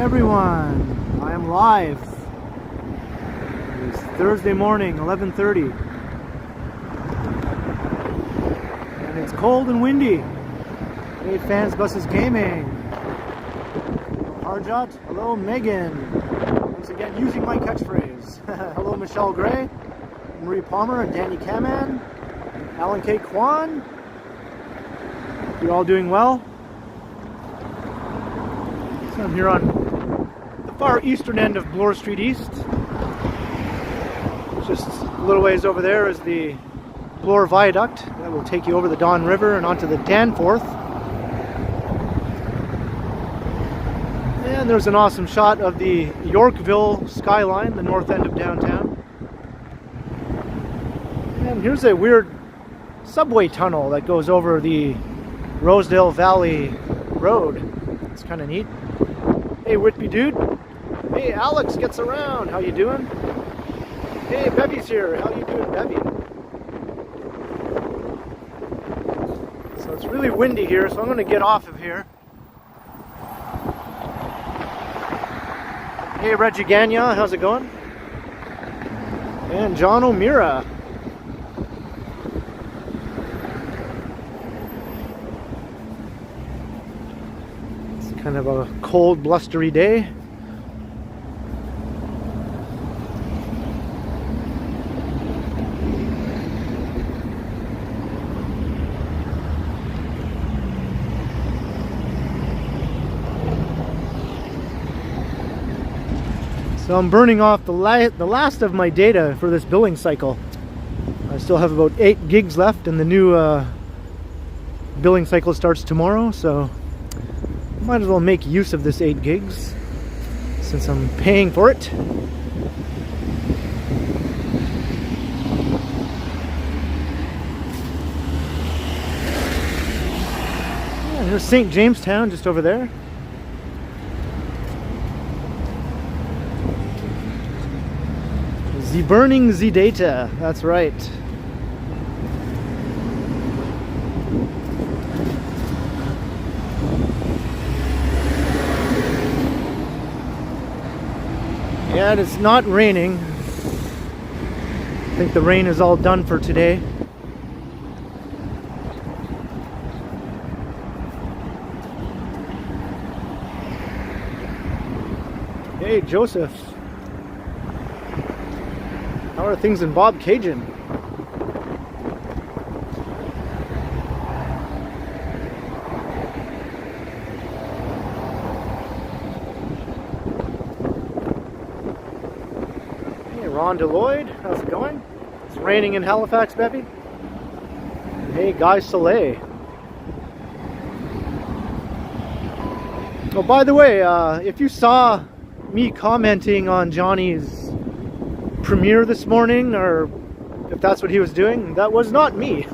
everyone, I am live. It's Thursday morning, 11:30, and it's cold and windy. Hey, Fans Buses Gaming. Hello, Harjot. Hello, Megan. Once again, using my catchphrase. Hello, Michelle Gray, Marie Palmer, and Danny Kaman, Alan K. Kwan. You're all doing well. So I'm here on the far eastern end of Bloor Street East. Just a little ways over there is the Bloor Viaduct that will take you over the Don River and onto the Danforth. And there's an awesome shot of the Yorkville skyline, the north end of downtown. And here's a weird subway tunnel that goes over the Rosedale Valley Road. It's kind of neat. Hey, Whitby dude. Hey, Alex gets around. How you doing? Hey, Bevvy's here. How you doing, Bevy? So it's really windy here, so I'm going to get off of here. Hey, Reggie Gagnon. How's it going? And John O'Meara. Kind of a cold, blustery day. So I'm burning off the last of my data for this billing cycle. I still have about 8 gigs left, and the new billing cycle starts tomorrow, so might as well make use of this 8 gigs since I'm paying for it. Yeah, here's St. Jamestown just over there. The burning the data, that's right. Yeah, it's not raining. I think the rain is all done for today. Hey, Joseph. How are things in Bob Cajun? Ron Deloyd, how's it going? It's raining in Halifax, Bevy. Hey, Guy Soleil. Oh, by the way, if you saw me commenting on Johnny's premiere this morning, or if that's what he was doing, that was not me.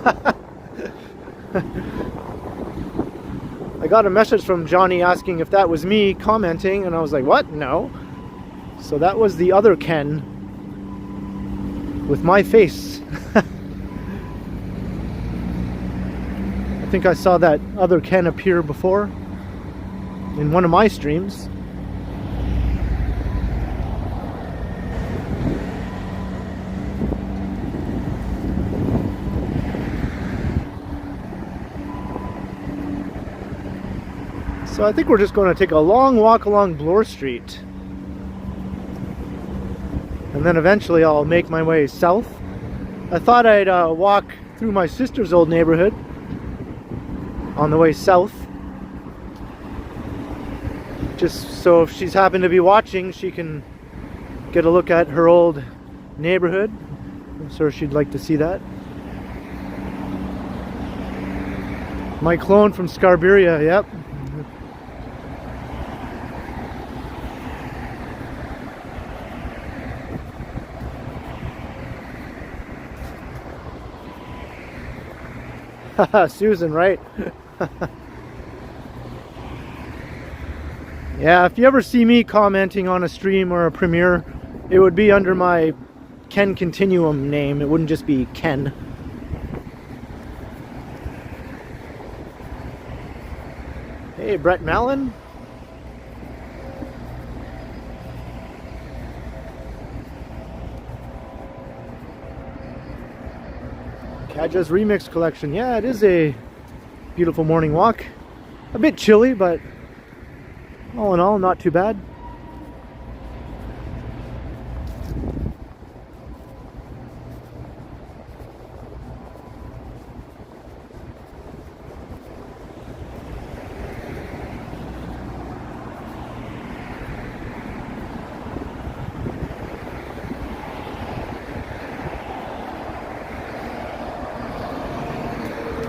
I got a message from Johnny asking if that was me commenting, and I was like, what? No. So that was the other Ken with my face. I think I saw that other Ken appear before in one of my streams. So I think we're just going to take a long walk along Bloor Street. And then eventually I'll make my way south. I thought I'd walk through my sister's old neighborhood on the way south. Just so if she's happened to be watching, she can get a look at her old neighborhood. I'm sure she'd like to see that. My clone from Scarberia, yep. Susan, right? Yeah, if you ever see me commenting on a stream or a premiere, it would be under my TheKenContinuum name. It wouldn't just be Ken. Hey, Brett Mallon. Kaja's Remix Collection. Yeah, it is a beautiful morning walk. A bit chilly, but all in all, not too bad.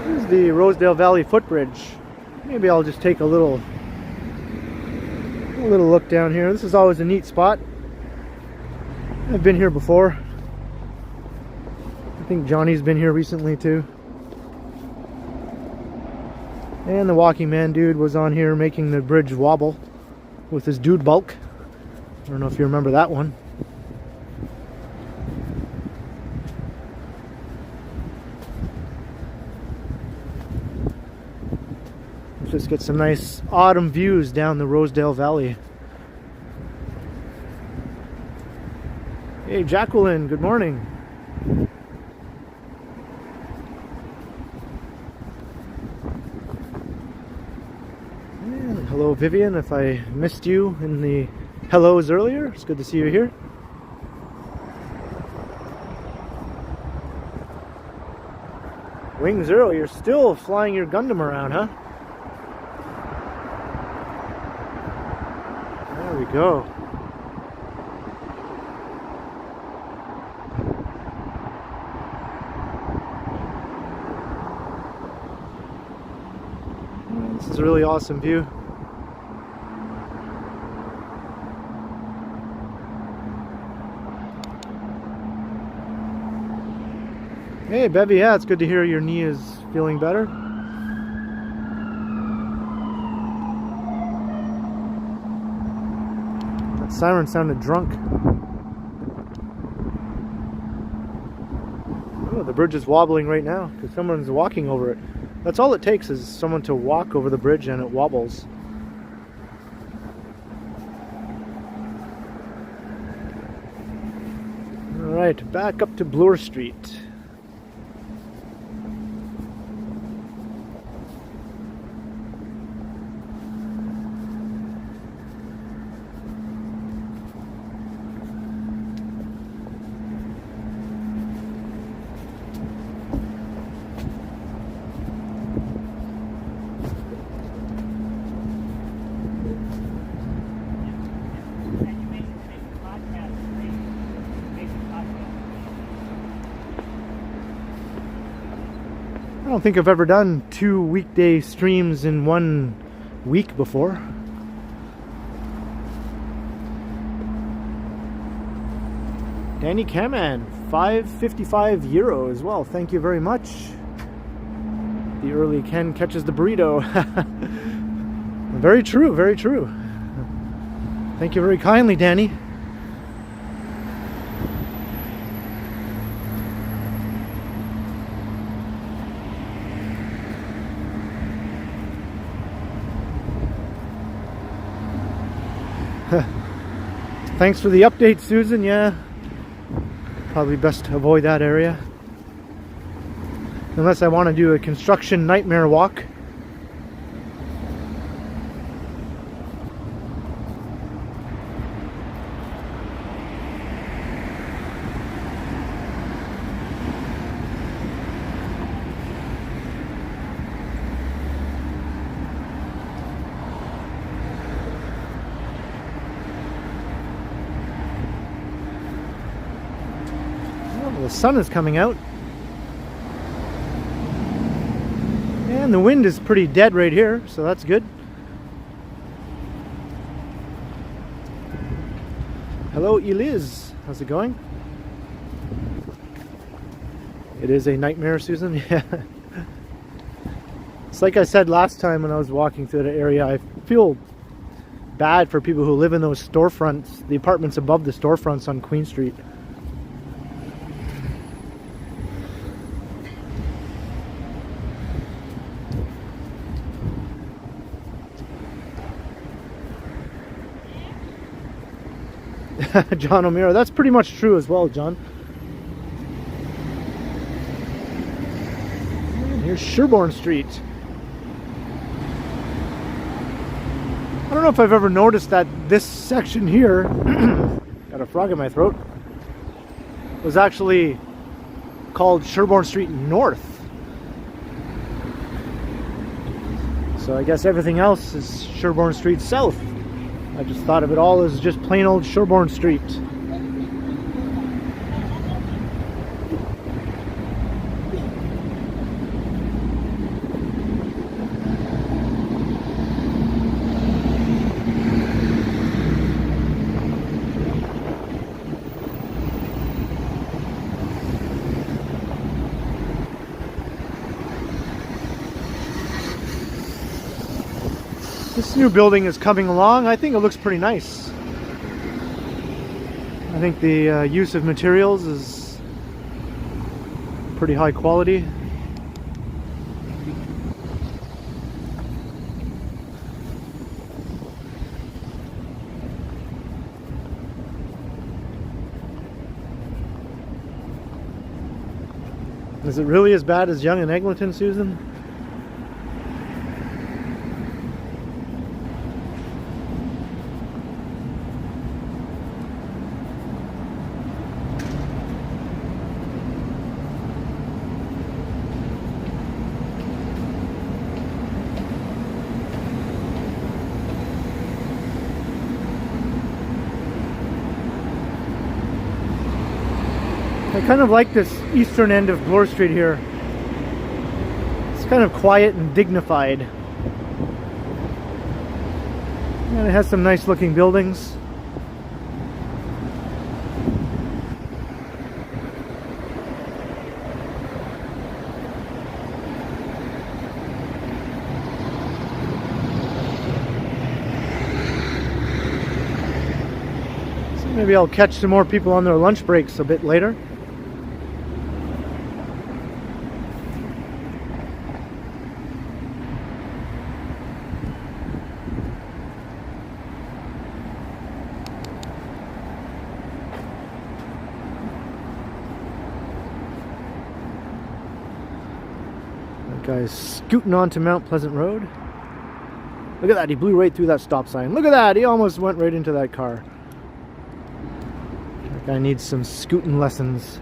Here's the Rosedale Valley footbridge. Maybe I'll just take a little look down here. This is always a neat spot. I've been here before. I think Johnny's been here recently too. And the Walking Man dude was on here making the bridge wobble with his dude bulk. I don't know if you remember that one. Let's get some nice autumn views down the Rosedale Valley. Hey Jacqueline, good morning. And hello Vivian, if I missed you in the hellos earlier, it's good to see you here. Wing Zero, you're still flying your Gundam around, huh? There we go. This is a really awesome view. Hey Bevy, yeah, it's good to hear your knee is feeling better. That siren sounded drunk. Oh, the bridge is wobbling right now because someone's walking over it. That's all it takes is someone to walk over the bridge and it wobbles. Alright, back up to Bloor Street. I don't think I've ever done 2 weekday streams in 1 week before. Danny Kaman, €5.55 as well. Thank you very much. The early Ken catches the burrito. Very true, very true. Thank you very kindly, Danny. Thanks for the update, Susan. Yeah, probably best to avoid that area unless I want to do a construction nightmare walk. The sun is coming out and the wind is pretty dead right here, so that's good. Hello Eliz, how's it going? It is a nightmare, Susan. Yeah, it's like I said last time when I was walking through the area, I feel bad for people who live in those storefronts, the apartments above the storefronts on Queen Street. John O'Meara, that's pretty much true as well, John. Here's Sherbourne Street. I don't know if I've ever noticed that this section here, got a frog in my throat, was actually called Sherbourne Street North. So I guess everything else is Sherbourne Street South. I just thought of it all as just plain old Sherbourne Street. This new building is coming along. I think it looks pretty nice. I think the use of materials is pretty high quality. Is it really as bad as Yonge and Eglinton, Susan? I kind of like this eastern end of Bloor Street here. It's kind of quiet and dignified. And it has some nice looking buildings. So maybe I'll catch some more people on their lunch breaks a bit later. Guy's scooting onto Mount Pleasant Road. Look at that, he blew right through that stop sign. Look at that, he almost went right into that car. That guy needs some scooting lessons.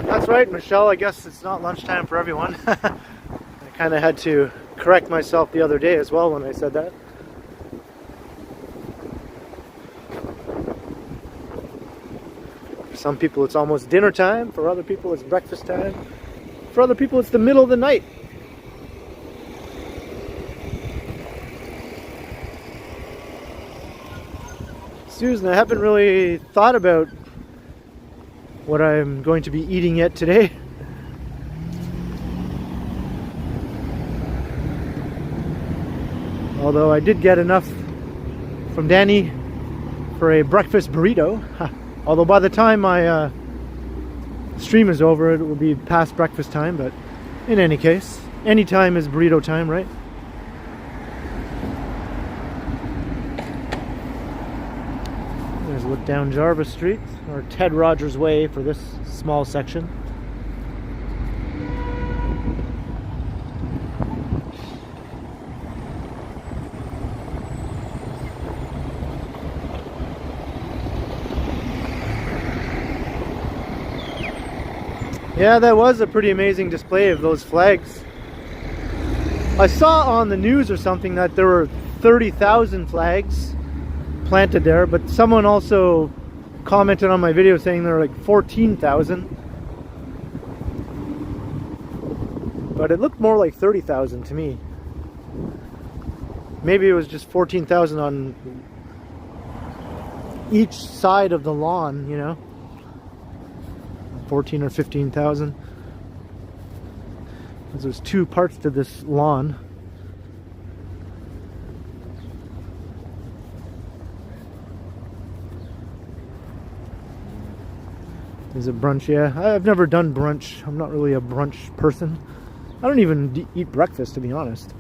That's right, Michelle, I guess it's not lunchtime for everyone. I kind of had to correct myself the other day as well when I said that. For some people it's almost dinner time, for other people it's breakfast time, for other people it's the middle of the night. Susan, I haven't really thought about what I'm going to be eating yet today. Although I did get enough from Danny for a breakfast burrito. Although by the time my stream is over, it will be past breakfast time, but in any case, any time is burrito time, right? There's a look down Jarvis Street, or Ted Rogers Way for this small section. Yeah, that was a pretty amazing display of those flags. I saw on the news or something that there were 30,000 flags planted there, but someone also commented on my video saying there were like 14,000. but it looked more like 30,000 to me. Maybe it was just 14,000 on each side of the lawn, you know, 14 or 15,000. Because there's two parts to this lawn. Is it brunch? Yeah, I've never done brunch. I'm not really a brunch person. I don't even eat breakfast, to be honest.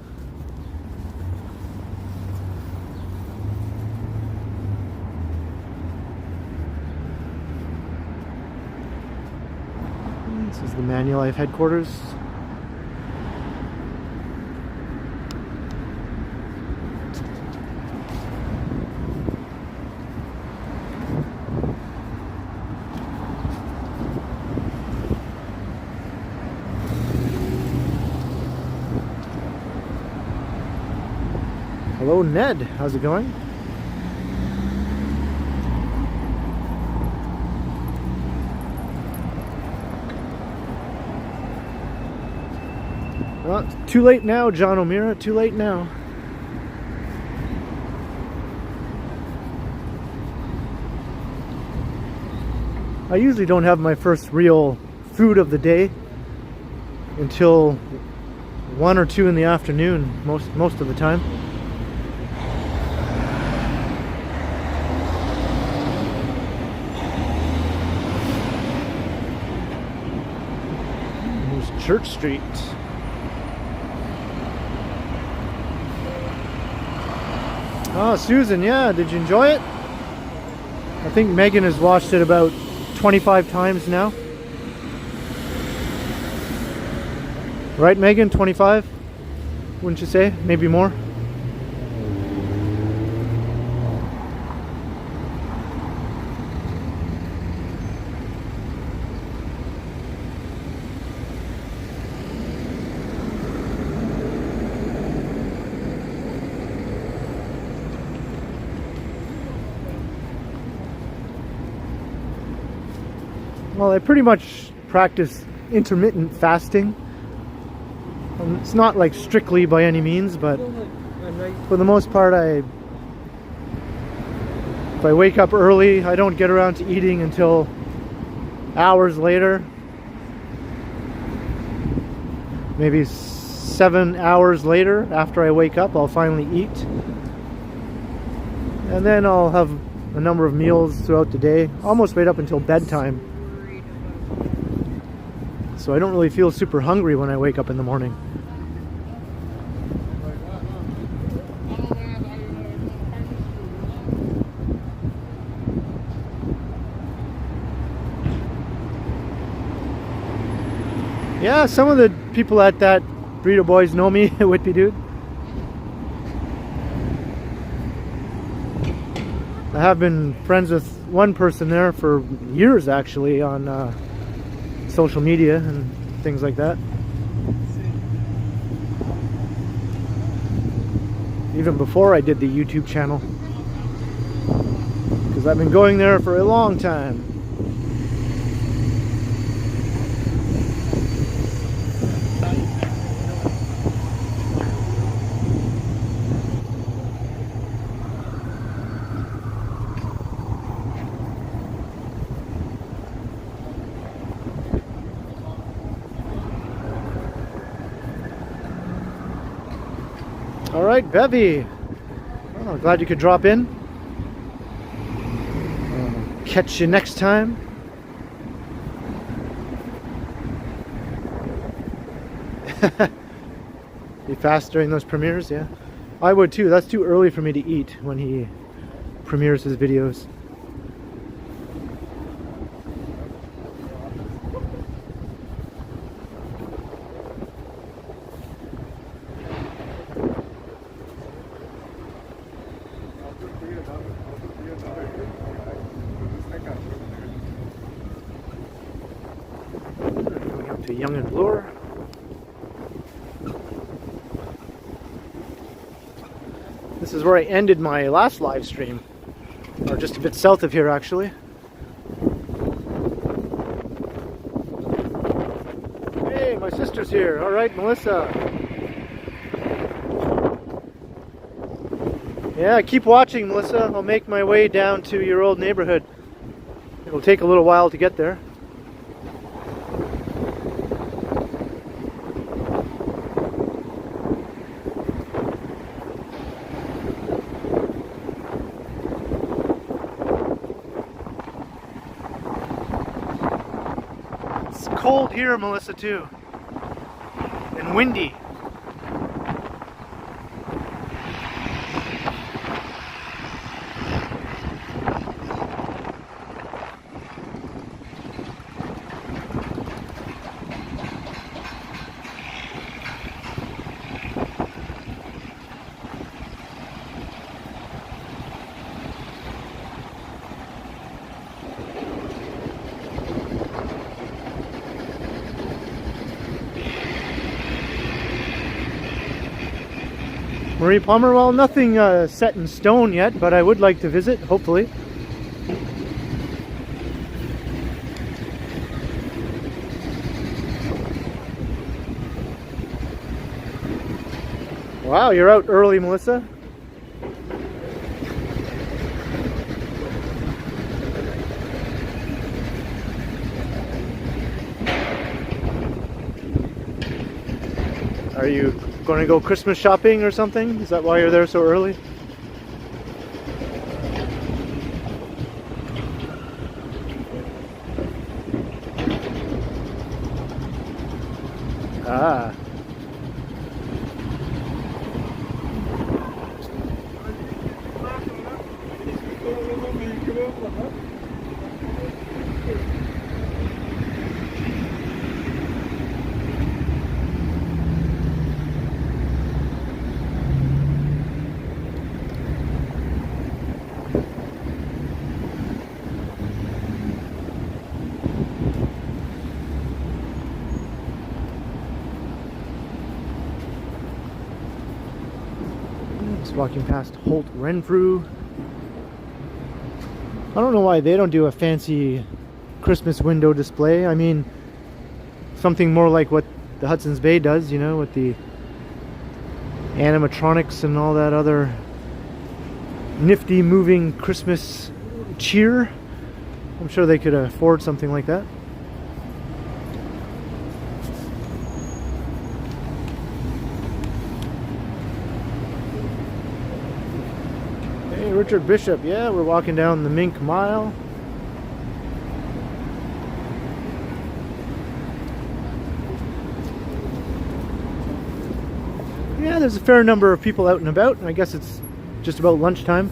This is the Manulife headquarters. Hello, Ned. How's it going? Well, too late now, John O'Meara. Too late now. I usually don't have my first real food of the day until 1 or 2 in the afternoon, most of the time. There's Church Street. Oh, Susan, yeah, did you enjoy it? I think Megan has watched it about 25 times now. Right, Megan? 25? Wouldn't you say? Maybe more? Well, I pretty much practice intermittent fasting. It's not like strictly by any means, but for the most part, if I wake up early, I don't get around to eating until hours later. Maybe 7 hours later, after I wake up, I'll finally eat. And then I'll have a number of meals throughout the day, almost right up until bedtime. So I don't really feel super hungry when I wake up in the morning. Yeah, some of the people at that Burrito Boys know me, Whitby dude. I have been friends with one person there for years, actually, on social media and things like that. Even before I did the YouTube channel, because I've been going there for a long time. All right, Bevy. Oh, glad you could drop in. Catch you next time. You fast during those premieres? Yeah. I would too. That's too early for me to eat when he premieres his videos. Going up to Young and Bloor. This is where I ended my last live stream, or just a bit south of here actually. Hey, my my sister's here. All right, Melissa. Yeah, keep watching, Melissa. I'll make my way down to your old neighborhood. It'll take a little while to get there. It's cold here, Melissa, too. And windy. Marie Palmer, well, nothing set in stone yet, but I would like to visit, hopefully. Wow, you're out early, Melissa. Are you going to go Christmas shopping or something? Is that why you're there so early? Ah. Just walking past Holt Renfrew. I don't know why they don't do a fancy Christmas window display. I mean, something more like what the Hudson's Bay does, you know, with the animatronics and all that other nifty moving Christmas cheer. I'm sure they could afford something like that. Hey, Richard Bishop. Yeah, we're walking down the Mink Mile. Yeah, there's a fair number of people out and about, and I guess it's just about lunchtime.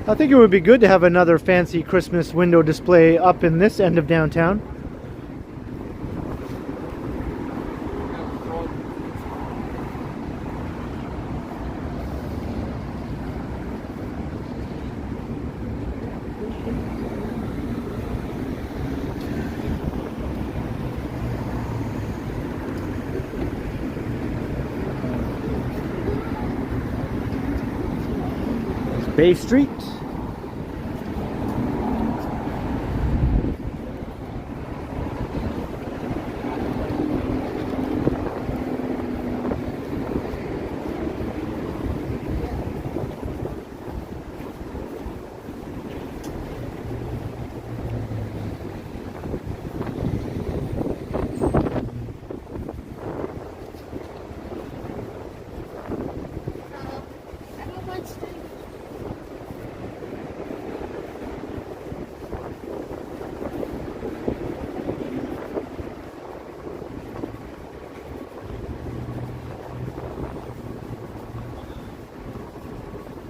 I think it would be good to have another fancy Christmas window display up in this end of downtown. Bay Street.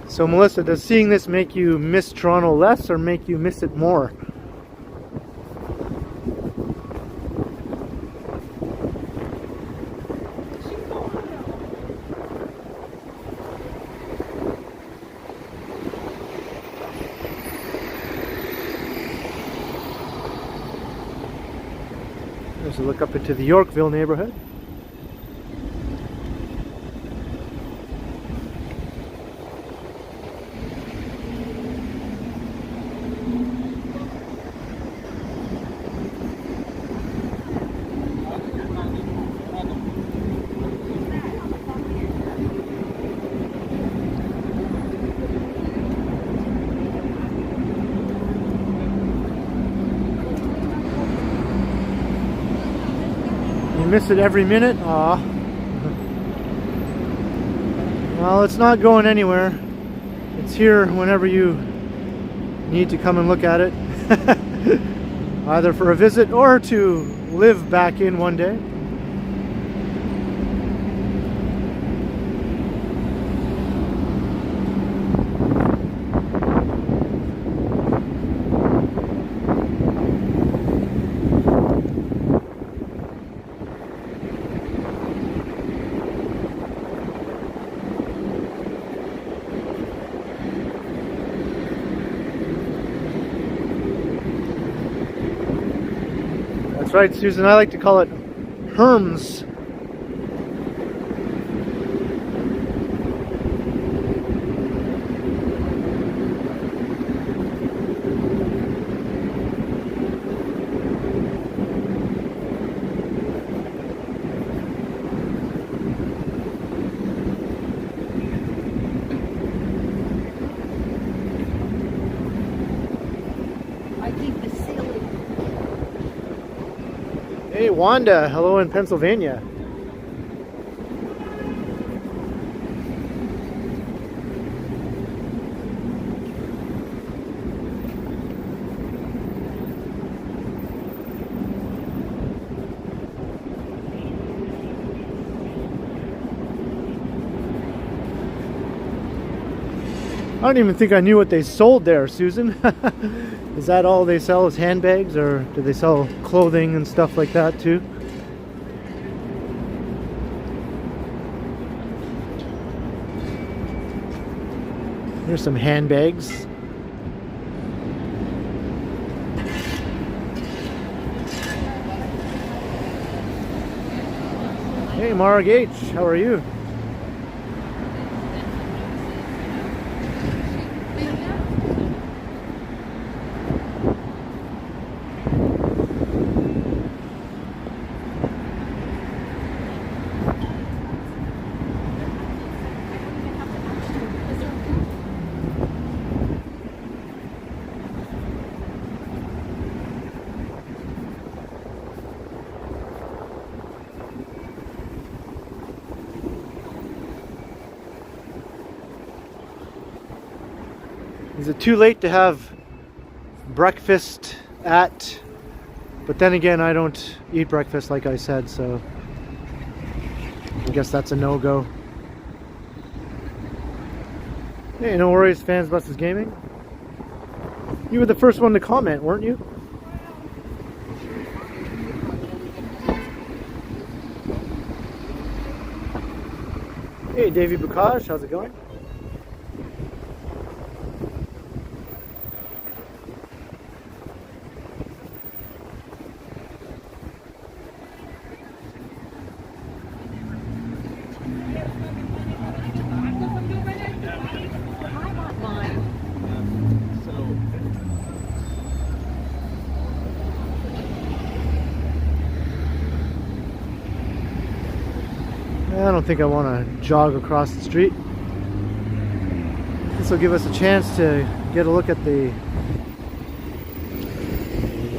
So Melissa, does seeing this make you miss Toronto less or make you miss it more? There's a look up into the Yorkville neighborhood. Miss it every minute. Aw. Well, it's not going anywhere. It's here whenever you need to come and look at it. Either for a visit or to live back in one day. That's right, Susan. I like to call it Herms. Hey Wanda, hello in Pennsylvania. I don't even think I knew what they sold there, Susan. Is that all they sell is handbags, or do they sell clothing and stuff like that too? Here's some handbags. Hey Marg H, how are you? Is it too late to have breakfast at? But then again, I don't eat breakfast like I said, so I guess that's a no-go. Hey, no worries, Fans Buses Gaming. You were the first one to comment, weren't you? Hey, Davey Bukaj, how's it going? I don't think I want to jog across the street. This will give us a chance to get a look at the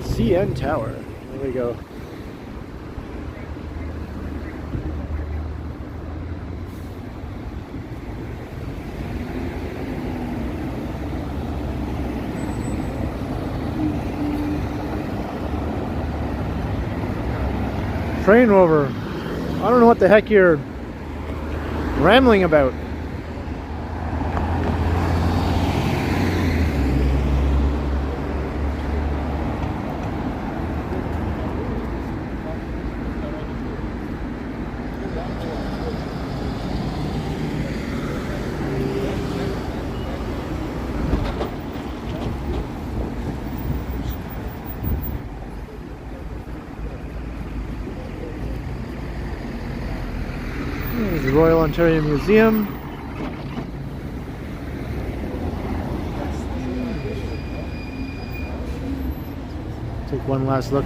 CN Tower. There we go. Train rover. I don't know what the heck you're rambling about. Royal Ontario Museum. Take one last look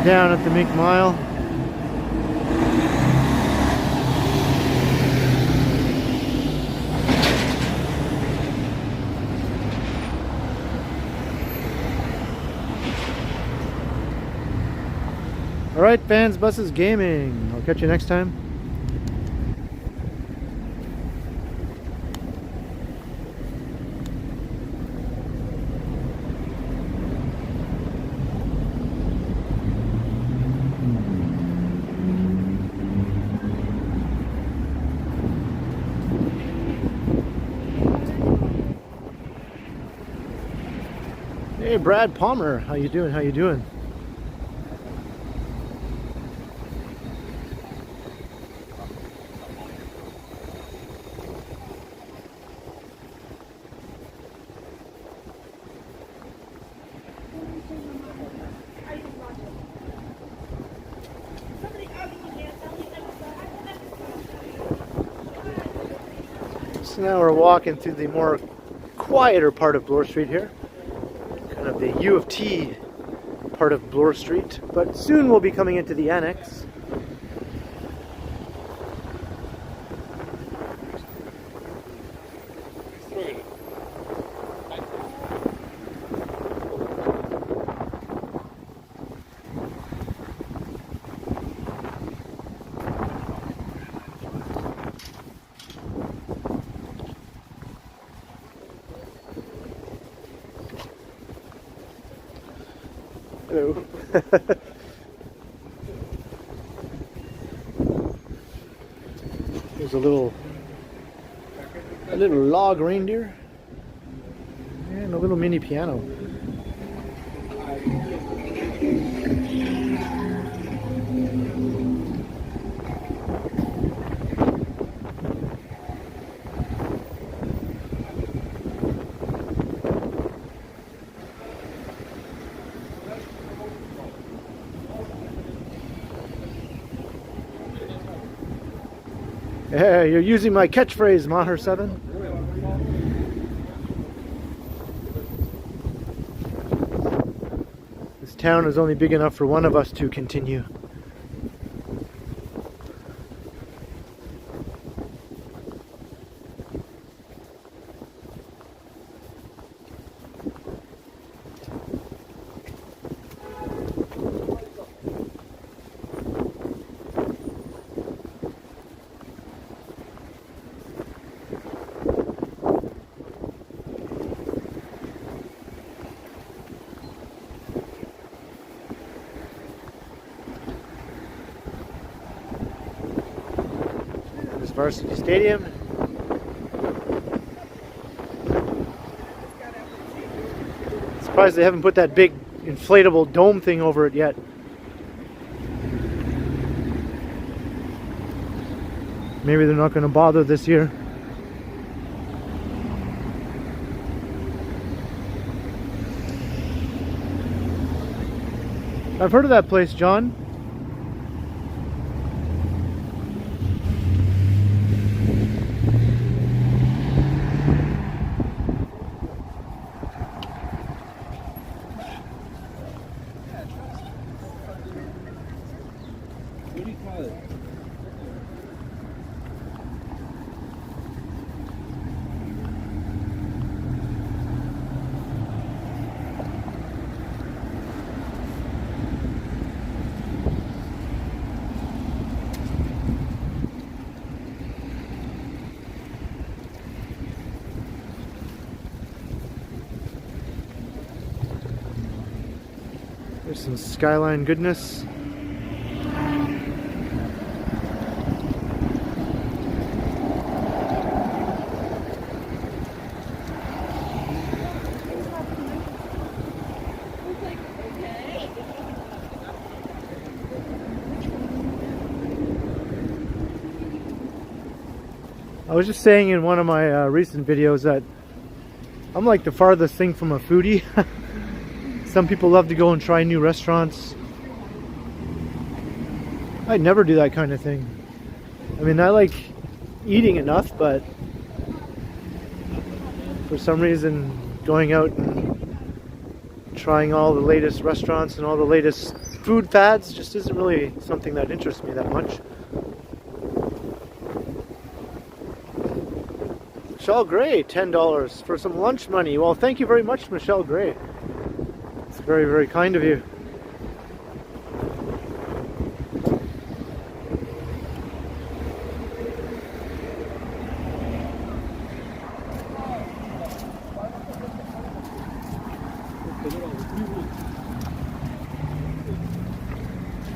down at the Mink Mile. Alright, fans, buses, gaming. I'll catch you next time. Hey, Brad Palmer, how you doing? How you doing? So now we're walking through the more quieter part of Bloor Street here. Kind of the U of T part of Bloor Street. But soon we'll be coming into the annex. Hello. There's a little log reindeer and a little mini piano. Hey, you're using my catchphrase, Maher7. This town is only big enough for one of us to continue. Varsity Stadium. Surprised they haven't put that big inflatable dome thing over it yet. Maybe they're not going to bother this year. I've heard of that place, John. There's some skyline goodness. I was just saying in one of my recent videos that I'm like the farthest thing from a foodie. Some people love to go and try new restaurants. I'd never do that kind of thing. I mean, I like eating enough, but for some reason going out and trying all the latest restaurants and all the latest food fads just isn't really something that interests me that much. Michelle Gray, $10 for some lunch money. Well, thank you very much, Michelle Gray. It's very, very kind of you.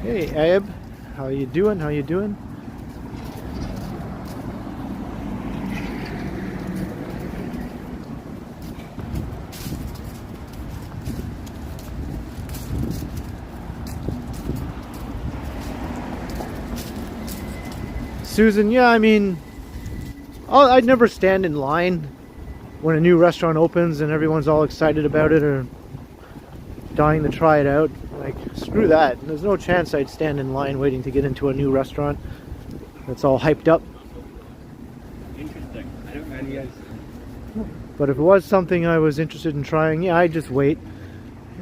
Hey, Abe, how you doing? How you doing? Susan, yeah, I mean, I'd never stand in line when a new restaurant opens and everyone's all excited about it or dying to try it out. Like, screw that. There's no chance I'd stand in line waiting to get into a new restaurant that's all hyped up. Interesting. I don't know any guys. But if it was something I was interested in trying, yeah, I'd just wait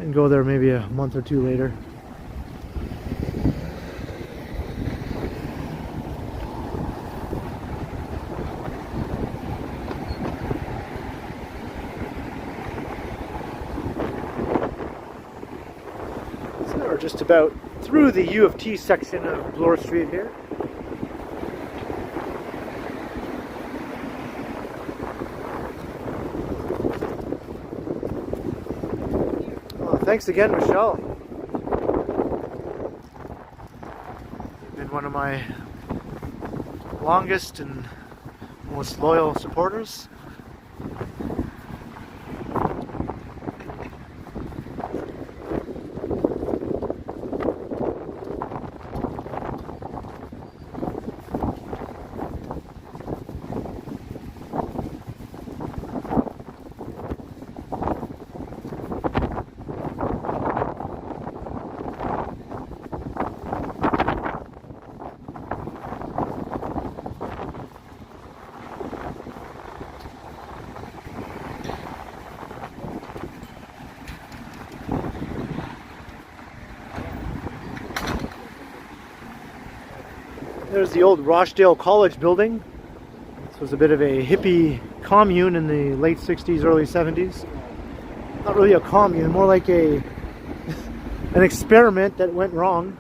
and go there maybe a month or two later. Just about through the U of T section of Bloor Street here. Oh, thanks again, Michelle. You've been one of my longest and most loyal supporters. There's the old Rochdale College building. This was a bit of a hippie commune in the late 60s, early 70s. Not really a commune, more like an experiment that went wrong.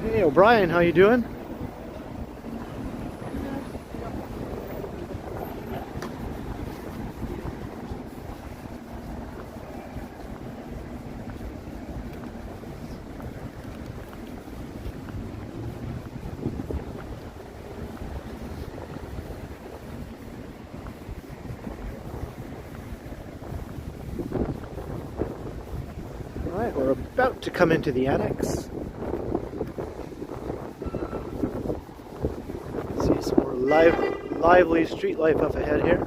Hey O'Brien, how you doing? All right, we're about to come into the annex. Lively street life up ahead here.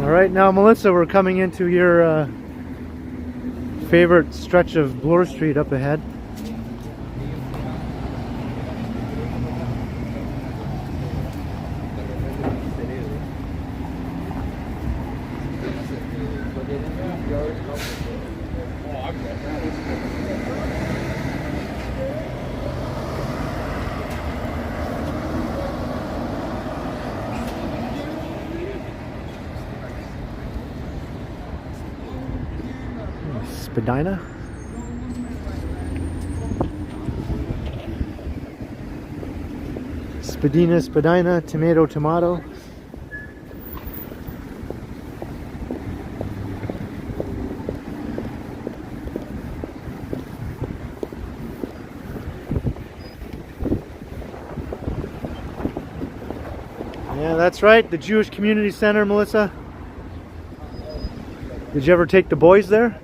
Alright, now Melissa, we're coming into your favorite stretch of Bloor Street up ahead. Spadina. Spadina, Spadina, tomato, tomato. Yeah, that's right, the Jewish Community Center, Melissa. Did you ever take the boys there?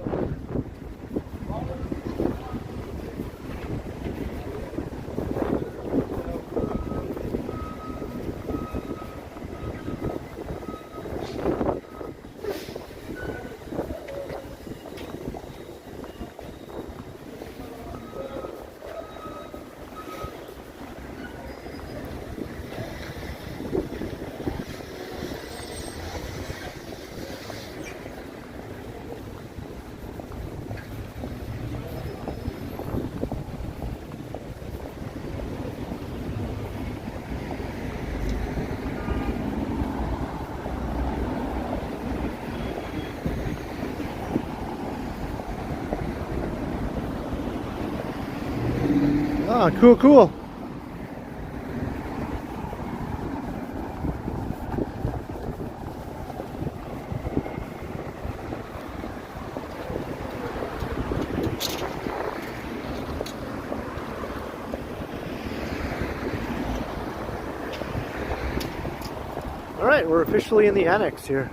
Ah, cool, cool. All right, we're officially in the annex here.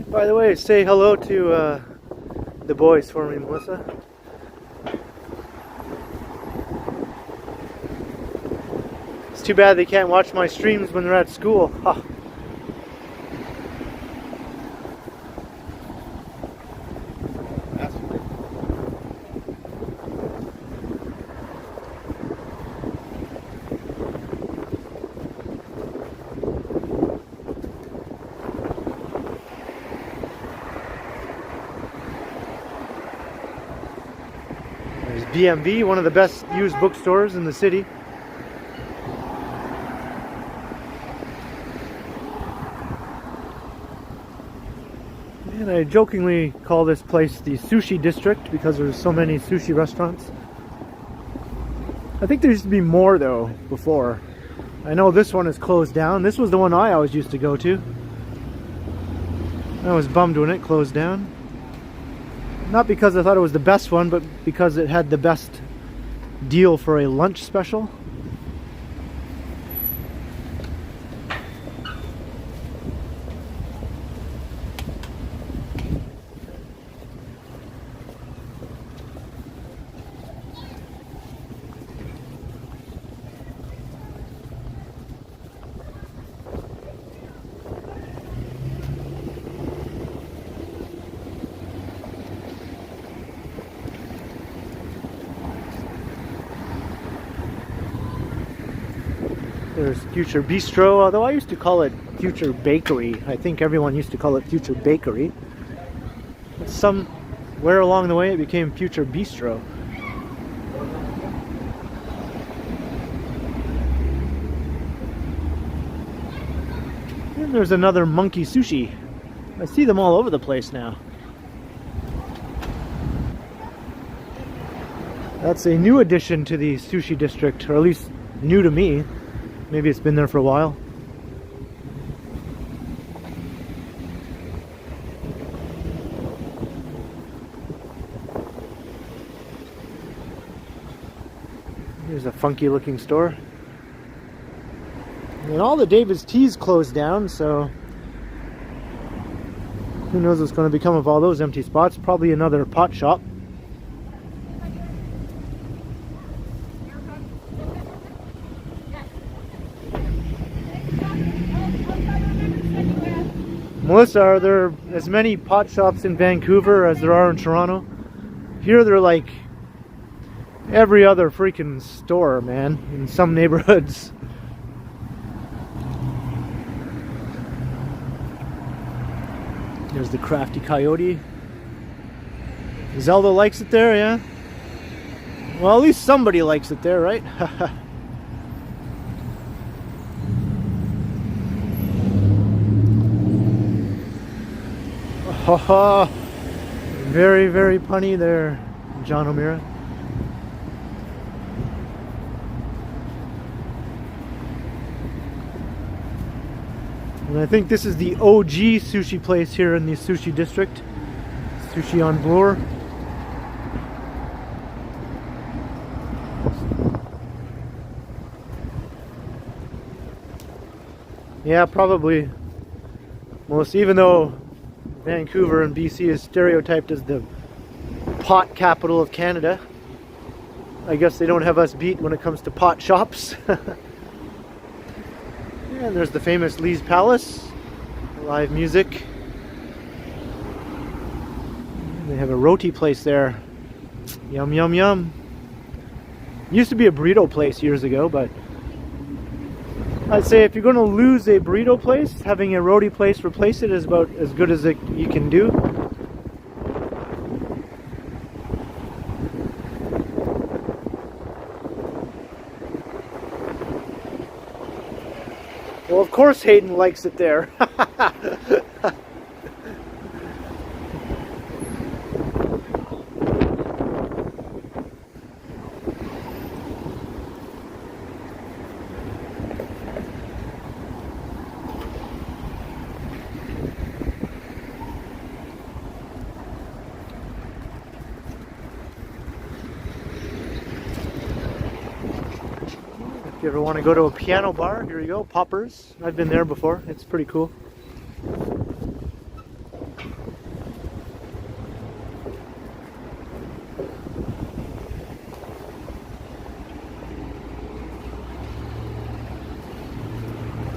By the way, say hello to the boys for me, Melissa. It's too bad they can't watch my streams when they're at school. Huh. There's BMV, one of the best used bookstores in the city. And I jokingly call this place the Sushi District because there's so many sushi restaurants. I think there used to be more though before. I know this one is closed down. This was the one I always used to go to. I was bummed when it closed down. Not because I thought it was the best one, but because it had the best deal for a lunch special. There's Future Bistro, although I used to call it Future Bakery. I think everyone used to call it Future Bakery. But somewhere along the way it became Future Bistro. And there's another Monkey Sushi. I see them all over the place now. That's a new addition to the Sushi District, or at least new to me. Maybe it's been there for a while. Here's a funky looking store. And all the David's Teas closed down, so who knows what's going to become of all those empty spots. Probably another pot shop. Melissa, are there as many pot shops in Vancouver as there are in Toronto? Here they're like every other freaking store, man, in some neighborhoods. There's the Crafty Coyote. Zelda likes it there, yeah? Well, at least somebody likes it there, right? Haha. Very, very punny there, John O'Meara. And I think this is the OG sushi place here in the Sushi District. Sushi on Bloor. Yeah, probably. Most, even though Vancouver and BC is stereotyped as the pot capital of Canada, I guess they don't have us beat when it comes to pot shops. And there's the famous Lee's Palace, live music. They have a roti place there. Yum, yum, yum. Used to be a burrito place years ago, but I'd say if you're going to lose a burrito place, having a roti place replace it is about as good as you can do. Well, of course Hayden likes it there. If you ever want to go to a piano bar, here you go, Poppers. I've been there before. It's pretty cool.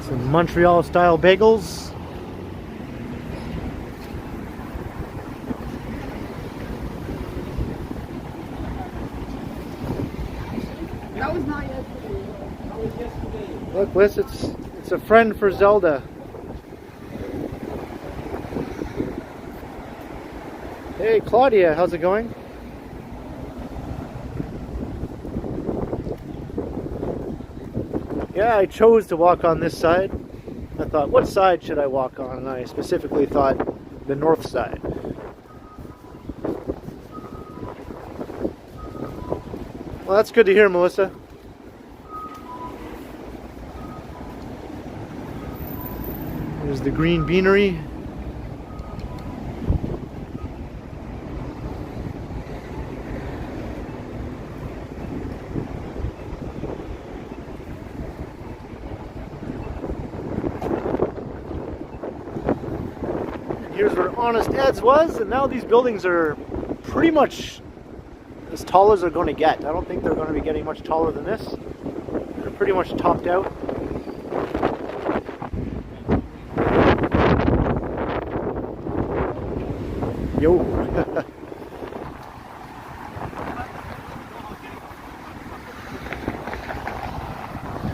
Some Montreal style bagels. That was not yesterday. That was yesterday. Look, Liz, it's a friend for Zelda. Hey, Claudia, how's it going? Yeah, I chose to walk on this side. I thought, what side should I walk on? And I specifically thought the north side. Well, that's good to hear, Melissa. There's the Green Beanery. Here's where Honest Ed's was, and now these buildings are pretty much as tall as they're going to get. I don't think they're going to be getting much taller than this. They're pretty much topped out. Yo.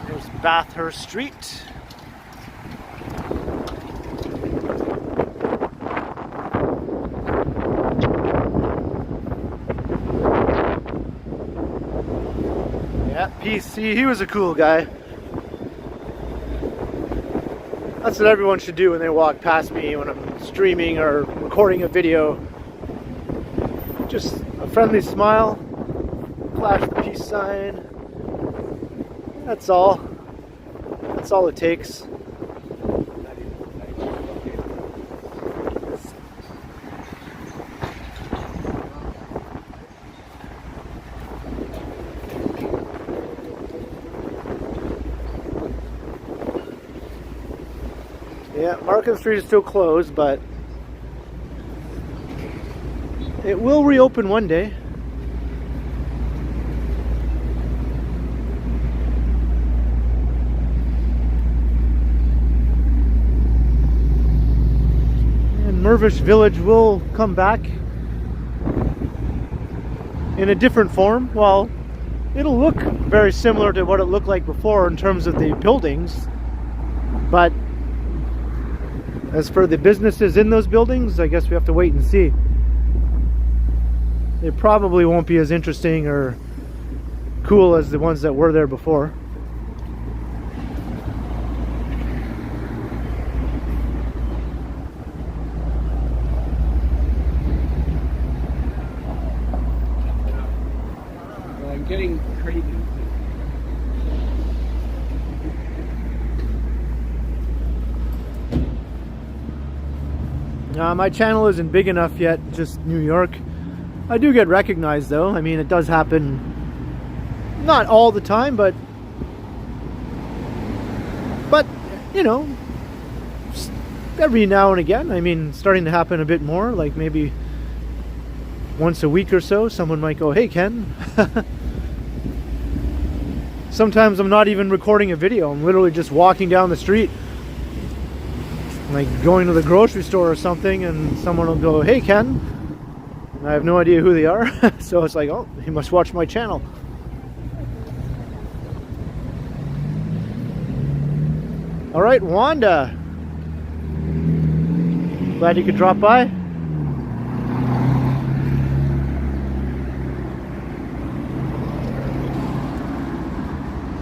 There's Bathurst Street. Yeah, PC, he was a cool guy. That's what everyone should do when they walk past me when I'm streaming or recording a video. Just a friendly smile, flash the peace sign. That's all. That's all it takes. Yeah, Markham Street is still closed, but it will reopen one day. Mervish Village will come back in a different form. Well, it'll look very similar to what it looked like before in terms of the buildings, but as for the businesses in those buildings, I guess we have to wait and see. It probably won't be as interesting or cool as the ones that were there before. I'm getting crazy. My channel isn't big enough yet, just New York. I do get recognized though. I mean, it does happen, not all the time, but you know, every now and again. I mean, starting to happen a bit more, like maybe once a week or so, someone might go, "Hey Ken." Sometimes I'm not even recording a video. I'm literally just walking down the street, like going to the grocery store or something, and someone will go, "Hey Ken." I have no idea who they are. So it's like, oh, he must watch my channel. All right, Wanda. Glad you could drop by.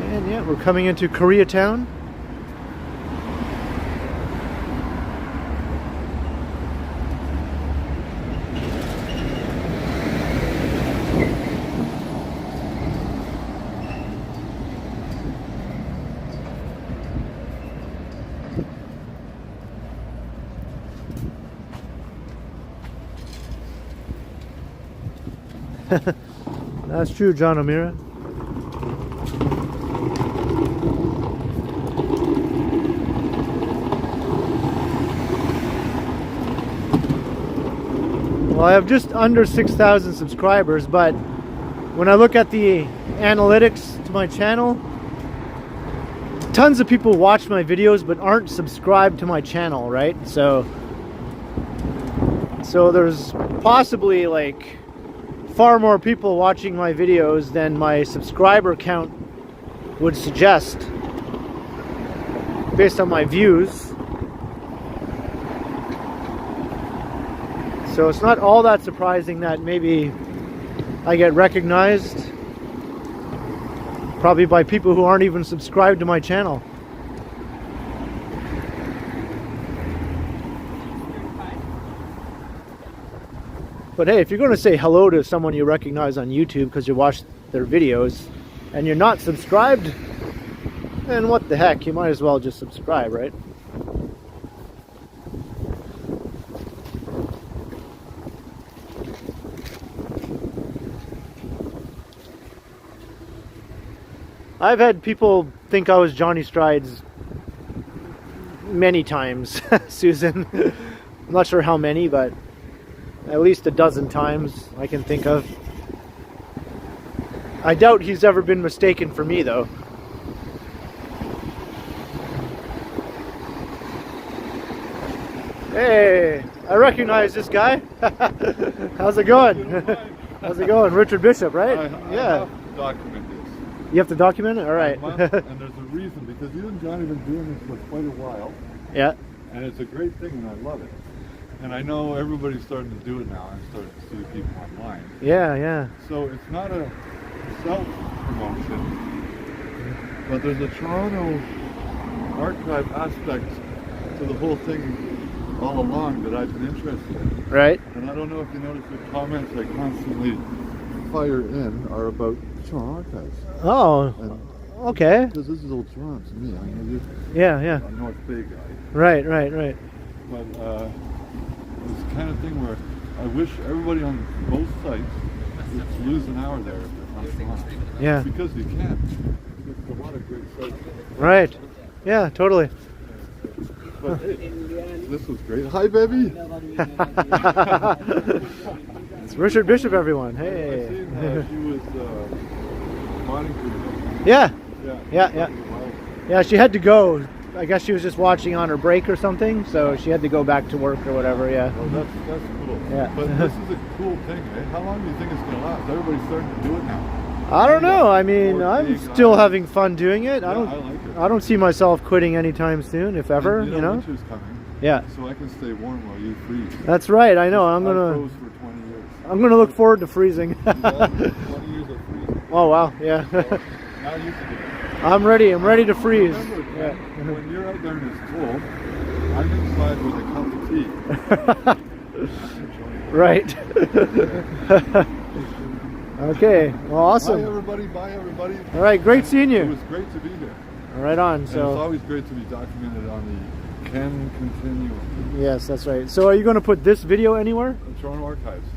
And yeah, we're coming into Koreatown. That's true, John O'Meara. Well, I have just under 6,000 subscribers, but when I look at the analytics to my channel, tons of people watch my videos but aren't subscribed to my channel, right? So there's possibly like far more people watching my videos than my subscriber count would suggest based on my views. So it's not all that surprising that maybe I get recognized, probably by people who aren't even subscribed to my channel. But hey, if you're going to say hello to someone you recognize on YouTube because you watch their videos and you're not subscribed, then what the heck, you might as well just subscribe, right? I've had people think I was Johnny Strides many times, Susan. I'm not sure how many, but at least a dozen times I can think of. I doubt he's ever been mistaken for me, though. Hey, I recognize this guy. How's it going? How's it going? Richard Bishop, right? I Yeah. have to document this. You have to document it? All right. And there's a reason, because you and John have been doing this for quite a while. Yeah. And it's a great thing, and I love it. And I know everybody's starting to do it now. I'm starting to see people online. Yeah, yeah. So it's not a self-promotion, but there's a Toronto archive aspect to the whole thing all along that I've been interested in. Right. And I don't know if you notice the comments I constantly fire in are about Toronto archives. Oh, And okay. because this is old Toronto to me. I know you're Yeah, yeah. a North Bay guy. Right, right, right. But it's the kind of thing where I wish everybody on both sites would lose an hour there if they're from Toronto. Yeah. Because you can. There's a lot of great sites. Right. Yeah, totally. But hey, this was great. Hi, baby. It's Richard Bishop, everyone. I Hey. seen she was modding for you. Yeah. Yeah. Yeah, yeah. Wow. Yeah, she had to go I guess she was just watching on her break or something, so she had to go back to work or whatever. Yeah. Well, that's cool. Yeah. But this is a cool thing, eh? How long do you think it's gonna last? Everybody's starting to do it now. I don't know. I mean, I'm still having fun doing it. Yeah, I like it. I don't see myself quitting anytime soon, if ever. And you know. Winter's coming. Yeah. So I can stay warm while you freeze. That's right. I know. I froze for 20 years. I'm gonna look forward to freezing. 20 years of freezing. Oh wow. Yeah. So now you can do it. I'm ready. I'm ready to freeze. Remember, Yeah. when you're out there and it's cold, I'm inside with a cup of tea. Right. Okay. Well, awesome. Bye everybody. Bye everybody. All right. Great seeing It you. was great to be here. Right on. And it's So. always great to be documented on the TheKenContinuum. Yes, that's right. So, are you going to put this video anywhere? The Toronto Archives.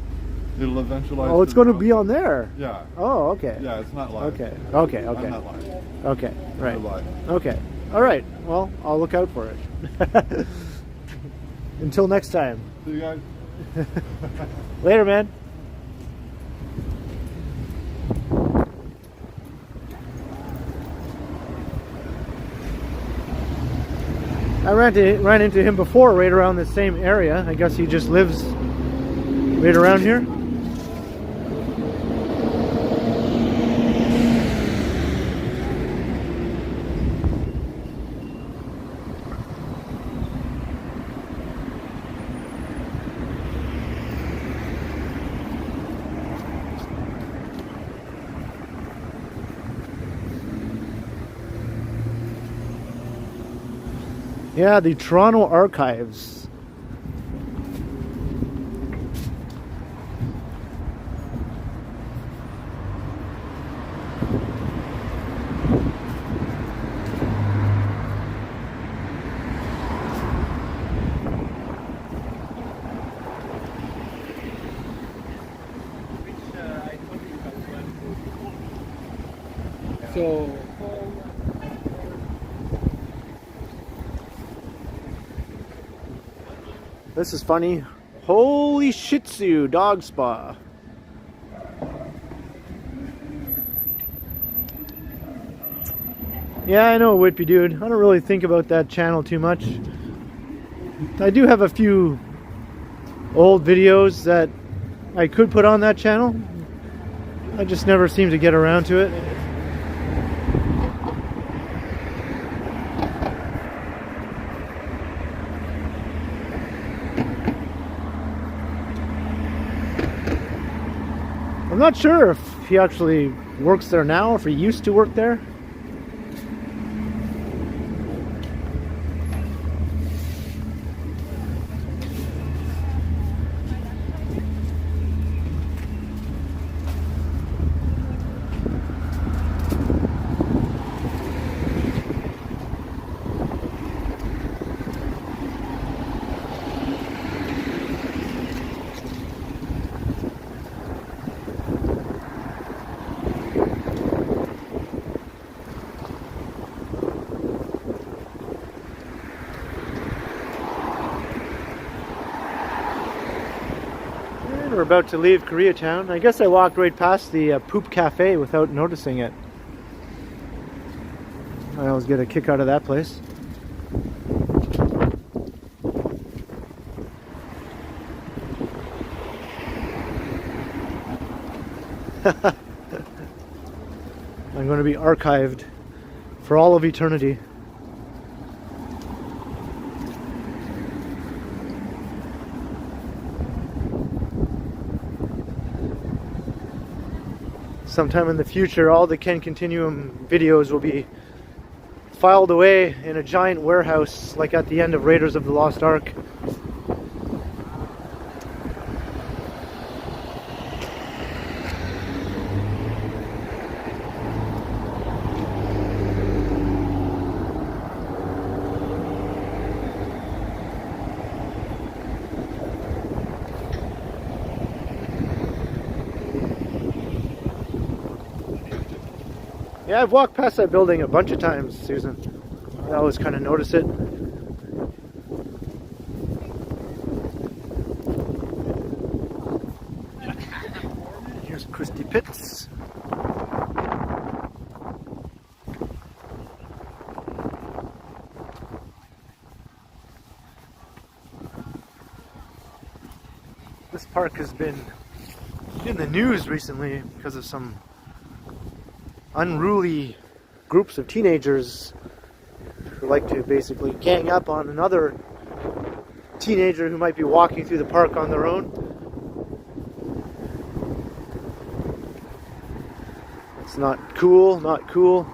It'll eventually. Oh, it's going to be on there. Yeah. Oh, okay. Yeah, it's not live. Okay. Okay. I'm Okay. not live. Okay. Right. We're live. Okay. All right. Well, I'll look out for it. Until next time. See you guys. Later, man. I ran into him before right around the same area. I guess he just lives right around here. Yeah, the Toronto Archives. So, This is funny. Holy Shih Tzu Dog Spa. Yeah, I know, Whitby dude. I don't really think about that channel too much. I do have a few old videos that I could put on that channel. I just never seem to get around to it. I'm not sure if he actually works there now, if he used to work there. We're about to leave Koreatown. I guess I walked right past the Poop Cafe without noticing it. I always get a kick out of that place. I'm going to be archived for all of eternity. Sometime in the future, all the TheKenContinuum videos will be filed away in a giant warehouse, like at the end of Raiders of the Lost Ark. Yeah, I've walked past that building a bunch of times, Susan. I always kind of notice it. Here's Christy Pitts. park has been in the news recently because of some unruly groups of teenagers who like to basically gang up on another teenager who might be walking through the park on their own. It's not cool, not cool.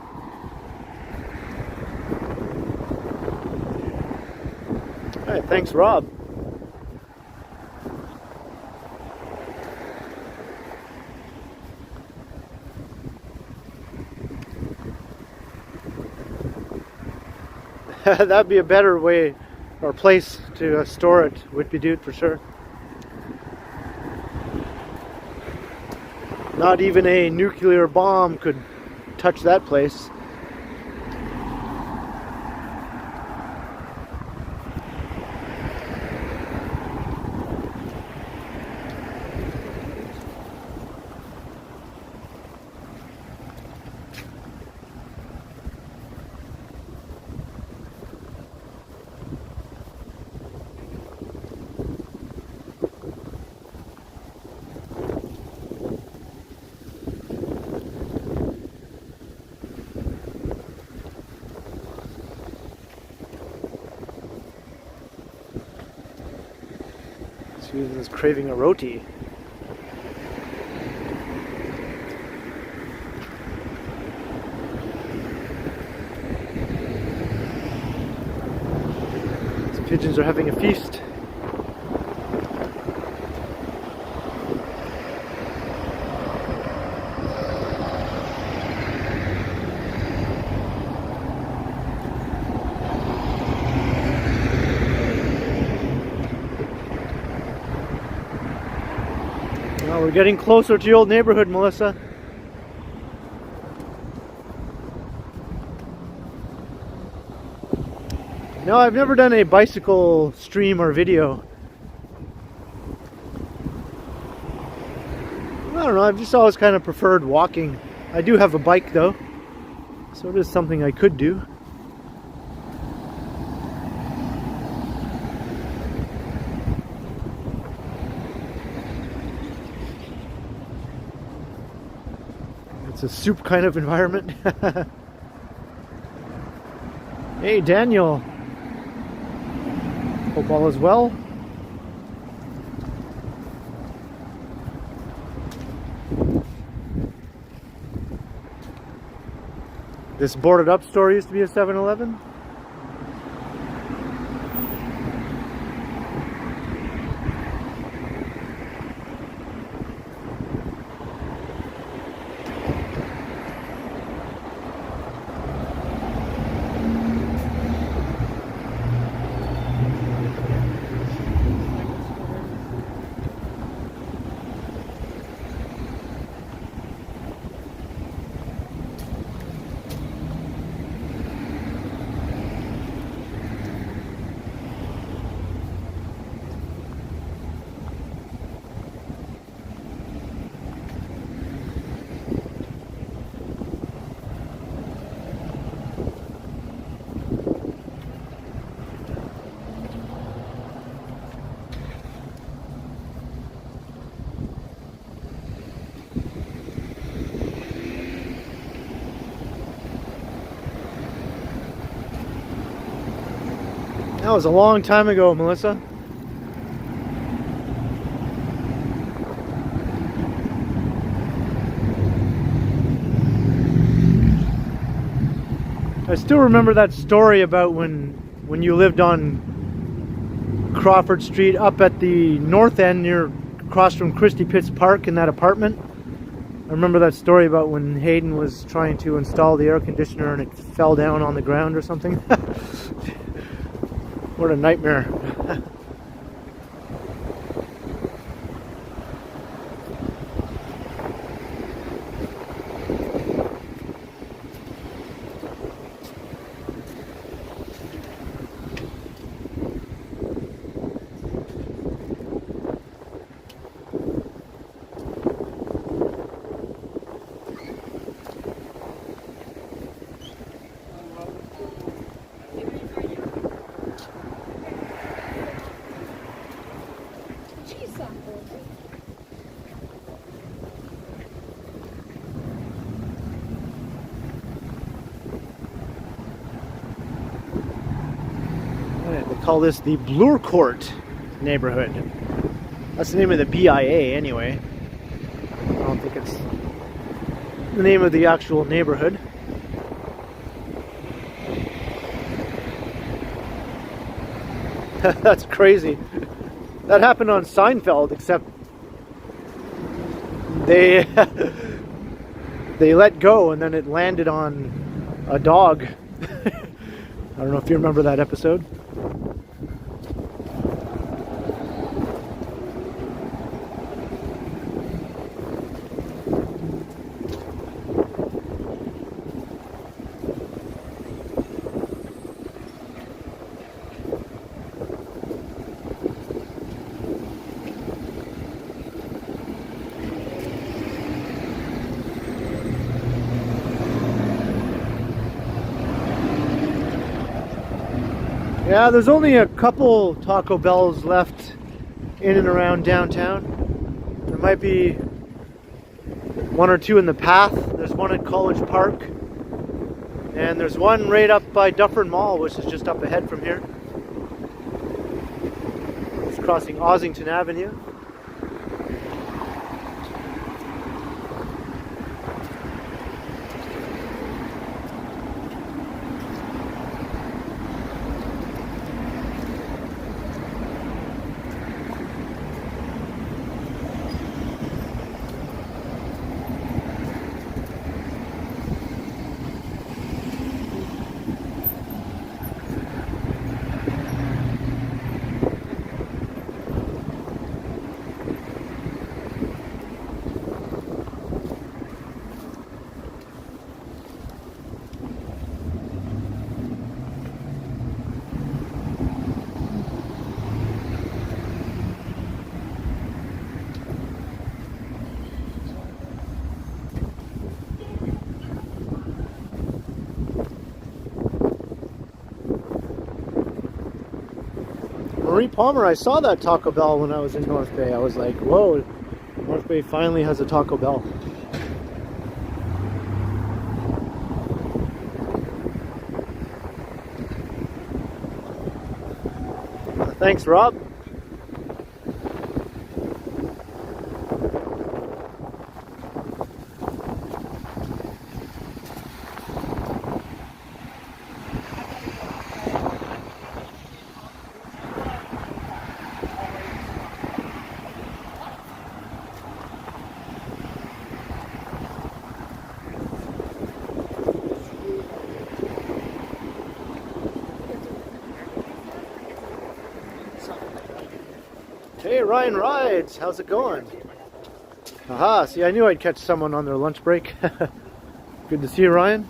Alright, thanks Rob. That'd be a better way or place to store it, Whitby Dude, for sure. Not even a nuclear bomb could touch that place. Susan is craving a roti. These pigeons are having a feast. We're getting closer to your old neighborhood, Melissa. No, I've never done a bicycle stream or video. I don't know, I've just always kind of preferred walking. I do have a bike though, so it is something I could do. It's a soup kind of environment. Hey Daniel, hope all is well. This boarded up store used to be a 7-Eleven. That was a long time ago, Melissa. I still remember that story about when you lived on Crawford Street up at the north end near across from Christie Pitts Park in that apartment. I remember that story about when Hayden was trying to install the air conditioner and it fell down on the ground or something. What a nightmare. call this the Bloor Court neighborhood. That's the name of the BIA anyway. I don't think it's the name of the actual neighborhood. That's crazy. That happened on Seinfeld, except they they let go and then it landed on a dog. I don't know if you remember that episode. Yeah, there's only a couple Taco Bells left in and around downtown. There might be one or two in the path. There's one at College Park. And there's one right up by Dufferin Mall, which is just up ahead from here. It's crossing Ossington Avenue. Marie Palmer, I saw that Taco Bell when I was in North Bay. I was like, whoa, North Bay finally has a Taco Bell. Thanks, Rob. Hey, Ryan Rides, how's it going? Aha, see, I knew I'd catch someone on their lunch break. Good to see you, Ryan.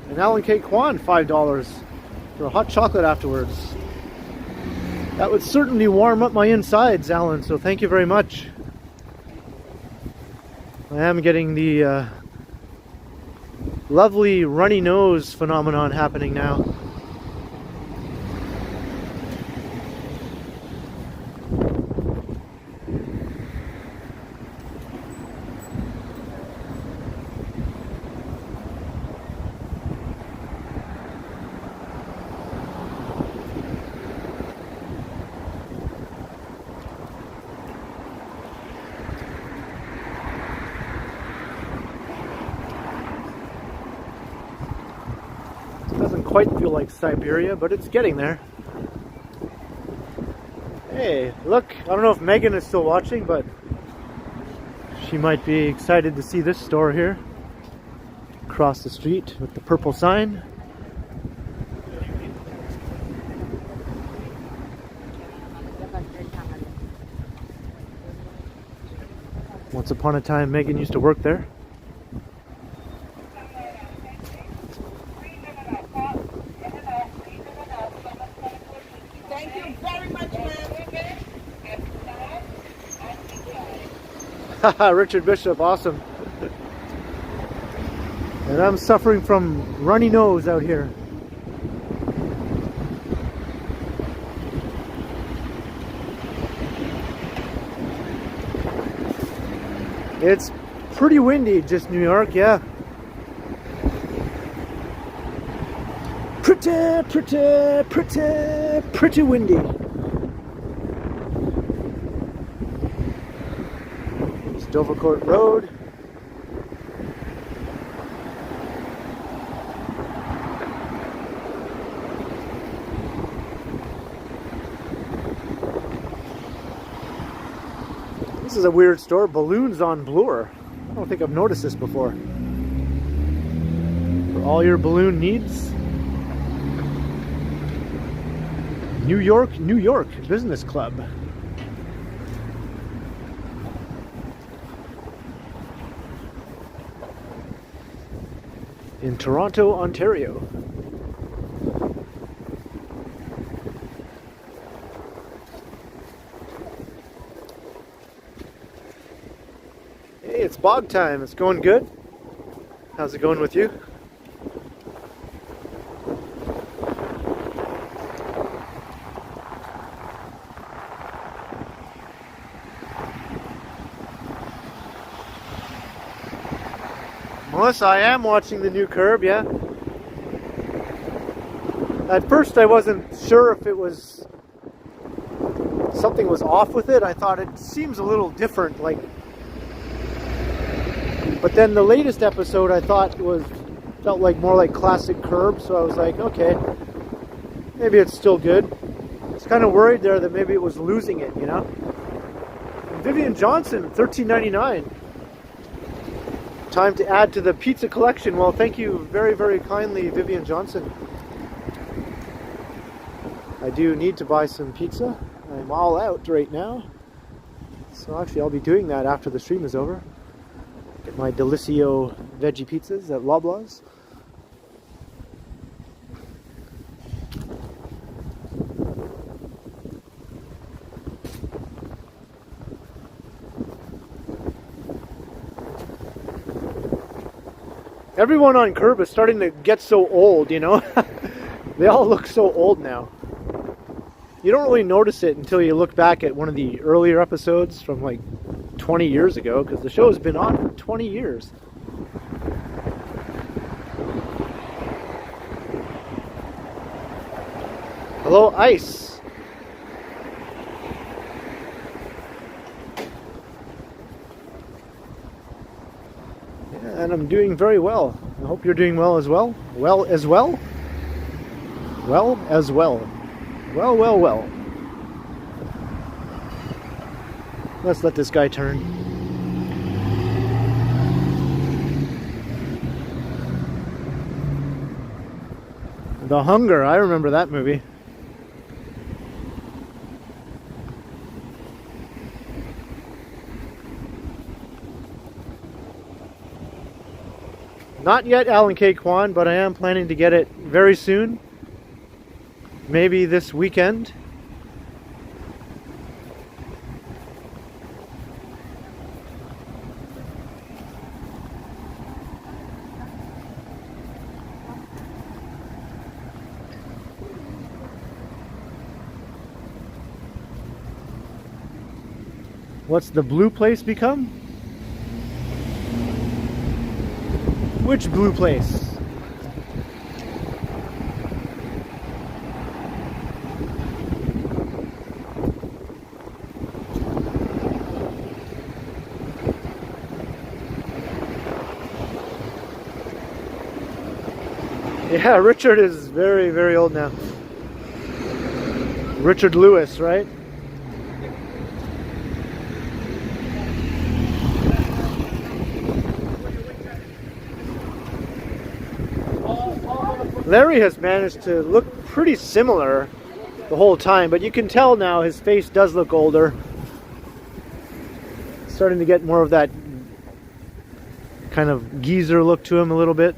And Alan K. Kwan, $5 for a hot chocolate afterwards. That would certainly warm up my insides, Alan, so thank you very much. I am getting the lovely runny nose phenomenon happening now. Doesn't quite feel like Siberia, but it's getting there. Hey, look, I don't know if Megan is still watching, but she might be excited to see this store here. Across the street with the purple sign. Once upon a time, Megan used to work there. Thank you very much, ma'am. Haha, Richard Bishop, awesome. And I'm suffering from runny nose out here. It's pretty windy, just New York, yeah. pretty windy. It's Dovercourt Road. This is a weird store, balloons on Bloor. I don't think I've noticed this before. For all your balloon needs. New York Business Club. In Toronto, Ontario. Hey, it's bog time. It's going good. How's it going with you? Melissa, I am watching the new curb, yeah. At first I wasn't sure if it was something was off with it. I thought it seems a little different, like. But then the latest episode I thought felt like more like classic curb, so I was like, okay, maybe it's still good. I was kind of worried there that maybe it was losing it, you know. And Vivian Johnson, $13.99. Time to add to the pizza collection. Well, thank you very, very kindly, Vivian Johnson. I do need to buy some pizza. I'm all out right now. So actually I'll be doing that after the stream is over. Get my Delicio veggie pizzas at Loblaws. Everyone on curb is starting to get so old, you know? They all look so old now. You don't really notice it until you look back at one of the earlier episodes from like 20 years ago, because the show has been on for 20 years. Hello, Ice. And I'm doing very well. I hope you're doing well as well. Well as well? Well as well. Well, well, well. Let's let this guy turn. The Hunger, I remember that movie. Not yet Alan K. Kwan, but I am planning to get it very soon. Maybe this weekend. What's the blue place become? Which blue place? Yeah, Richard is very, very old now. Richard Lewis, right? Larry has managed to look pretty similar the whole time, but you can tell now his face does look older. Starting to get more of that kind of geezer look to him a little bit.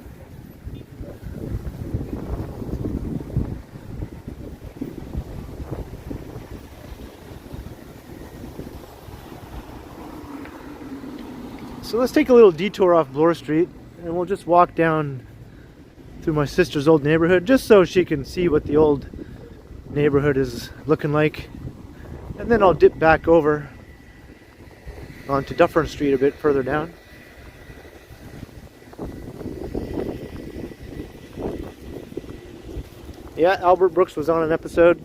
So let's take a little detour off Bloor Street and we'll just walk down through my sister's old neighborhood just so she can see what the old neighborhood is looking like. And then I'll dip back over onto Dufferin Street a bit further down. Yeah, Albert Brooks was on an episode.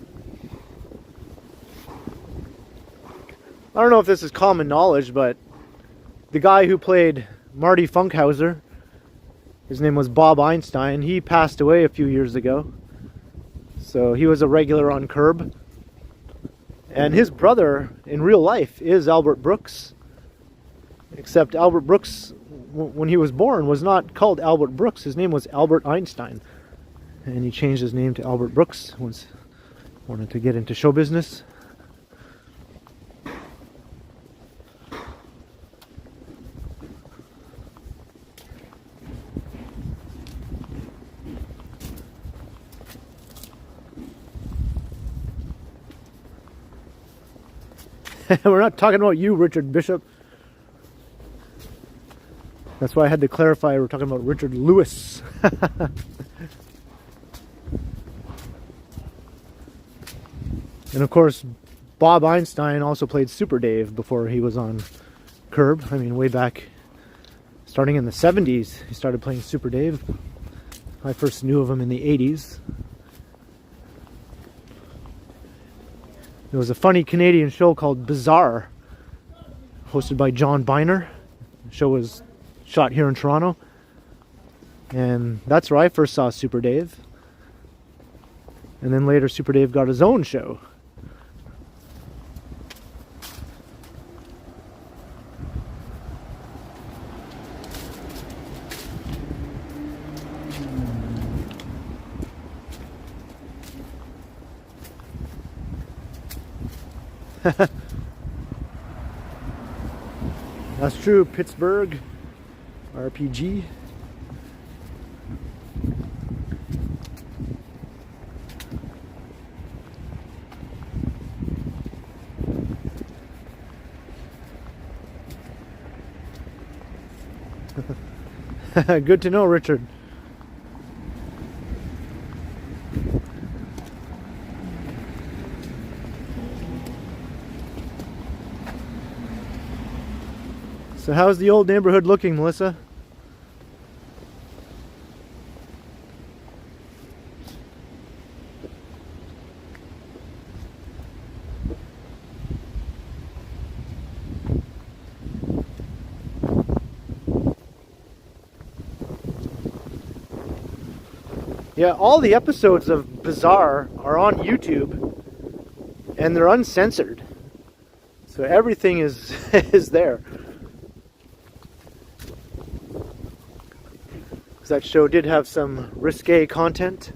I don't know if this is common knowledge, but the guy who played Marty Funkhauser, his name was Bob Einstein, he passed away a few years ago. So he was a regular on Curb. And his brother in real life is Albert Brooks. Except Albert Brooks, when he was born, was not called Albert Brooks. His name was Albert Einstein. And he changed his name to Albert Brooks once he wanted to get into show business. We're not talking about you, Richard Bishop. That's why I had to clarify we're talking about Richard Lewis. And of course, Bob Einstein also played Super Dave before he was on Curb. I mean, way back, starting in the 70s, he started playing Super Dave. I first knew of him in the 80s. There was a funny Canadian show called Bizarre, hosted by John Biner. The show was shot here in Toronto. And that's where I first saw Super Dave. And then later Super Dave got his own show. That's true, Pittsburgh RPG. Good to know, Richard. So how's the old neighborhood looking, Melissa? Yeah, all the episodes of Bizarre are on YouTube and they're uncensored. So everything is is there. That show did have some risque content.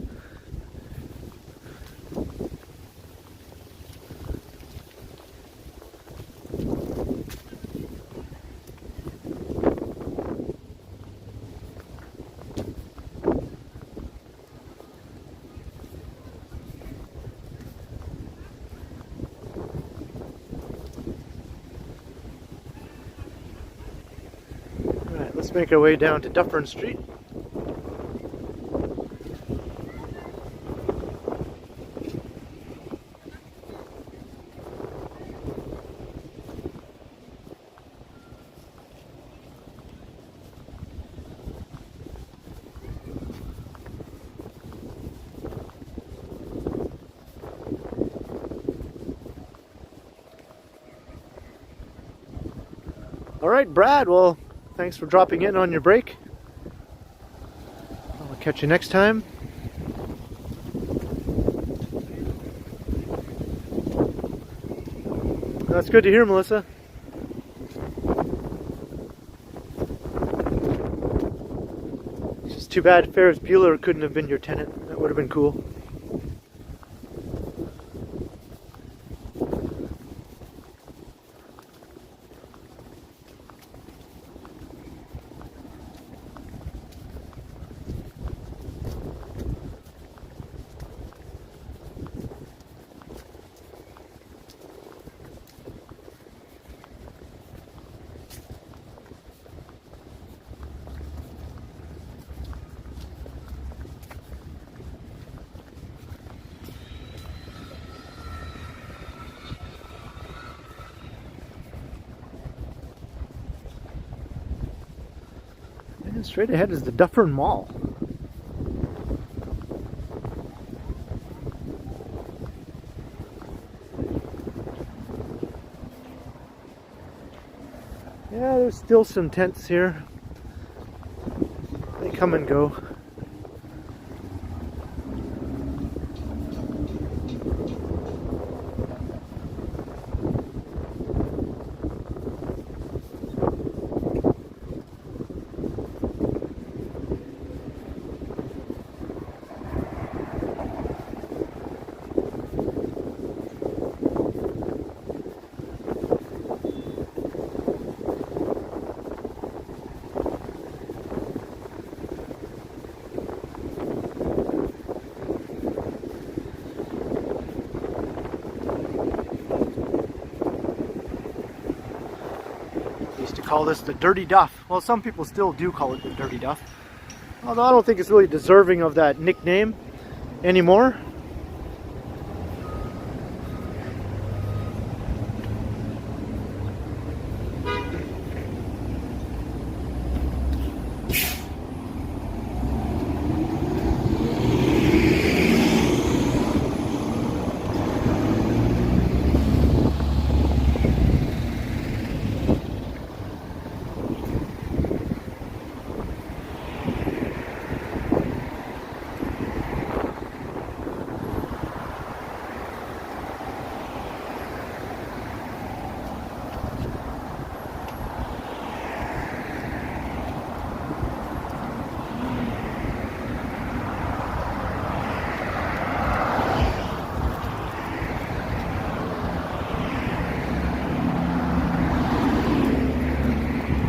All right, let's make our way down to Dufferin Street. All right, Brad, well, thanks for dropping in on your break. I'll catch you next time. That's good to hear, Melissa. It's just too bad Ferris Bueller couldn't have been your tenant. That would have been cool. And straight ahead is the Dufferin Mall. still some tents here. They come and go. Call this the Dirty Duff. Well, some people still do call it the Dirty Duff, although I don't think it's really deserving of that nickname anymore.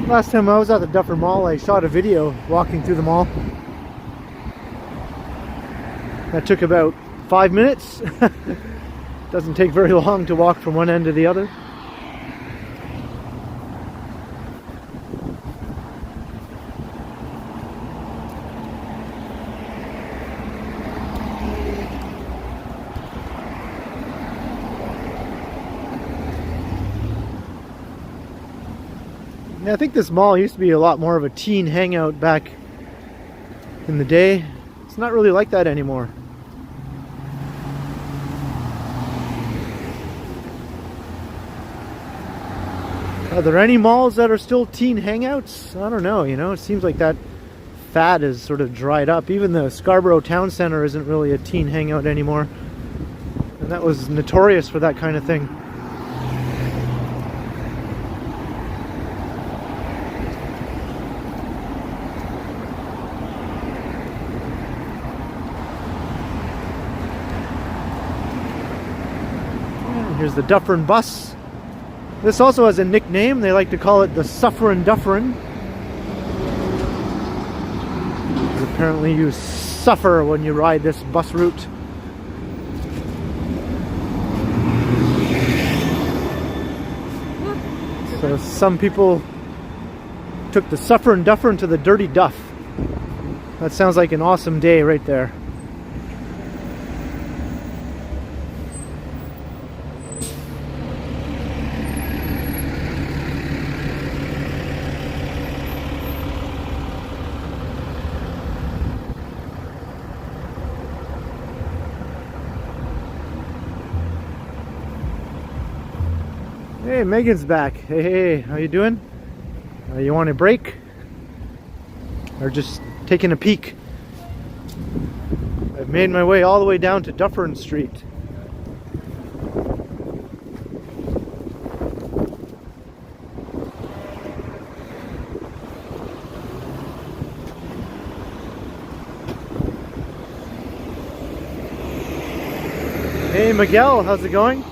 Last time I was at the Dufferin Mall, I shot a video walking through the mall. That took about 5 minutes. Doesn't take very long to walk from one end to the other. Yeah, I think this mall used to be a lot more of a teen hangout back in the day. It's not really like that anymore. Are there any malls that are still teen hangouts? I don't know, you know, it seems like that fad is sort of dried up. Even the Scarborough Town Center isn't really a teen hangout anymore. And that was notorious for that kind of thing. Here's the Dufferin bus. This also has a nickname. They like to call it the Suffering Dufferin. Apparently you suffer when you ride this bus route. So some people took the Suffering Dufferin to the Dirty Duff. That sounds like an awesome day right there. Hey, Megan's back. Hey, how you doing? You want a break? Or just taking a peek? I've made my way all the way down to Dufferin Street. Hey Miguel, how's it going?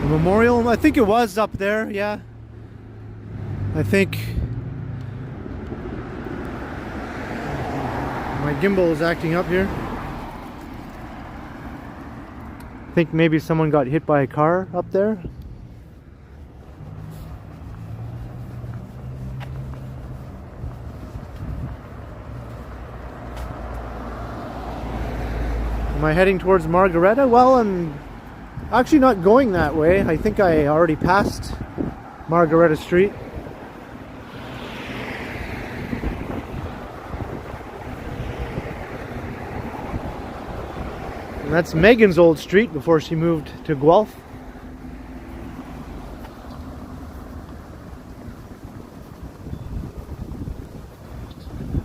Memorial, I think it was up there, yeah. I think my gimbal is acting up here. I think maybe someone got hit by a car up there. Am I heading towards Margaretta? Well, I'm actually not going that way. I think I already passed Margaretta Street. And that's Megan's old street before she moved to Guelph.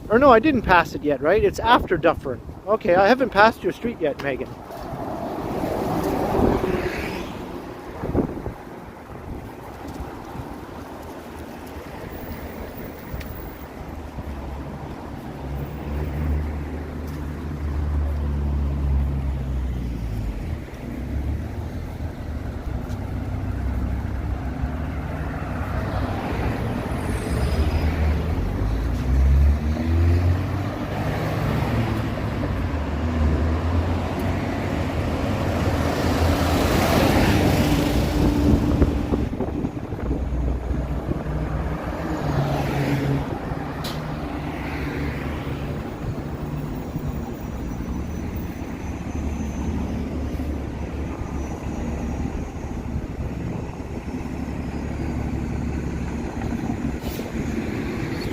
Or no, I didn't pass it yet, right? It's after Dufferin. Okay, I haven't passed your street yet, Megan.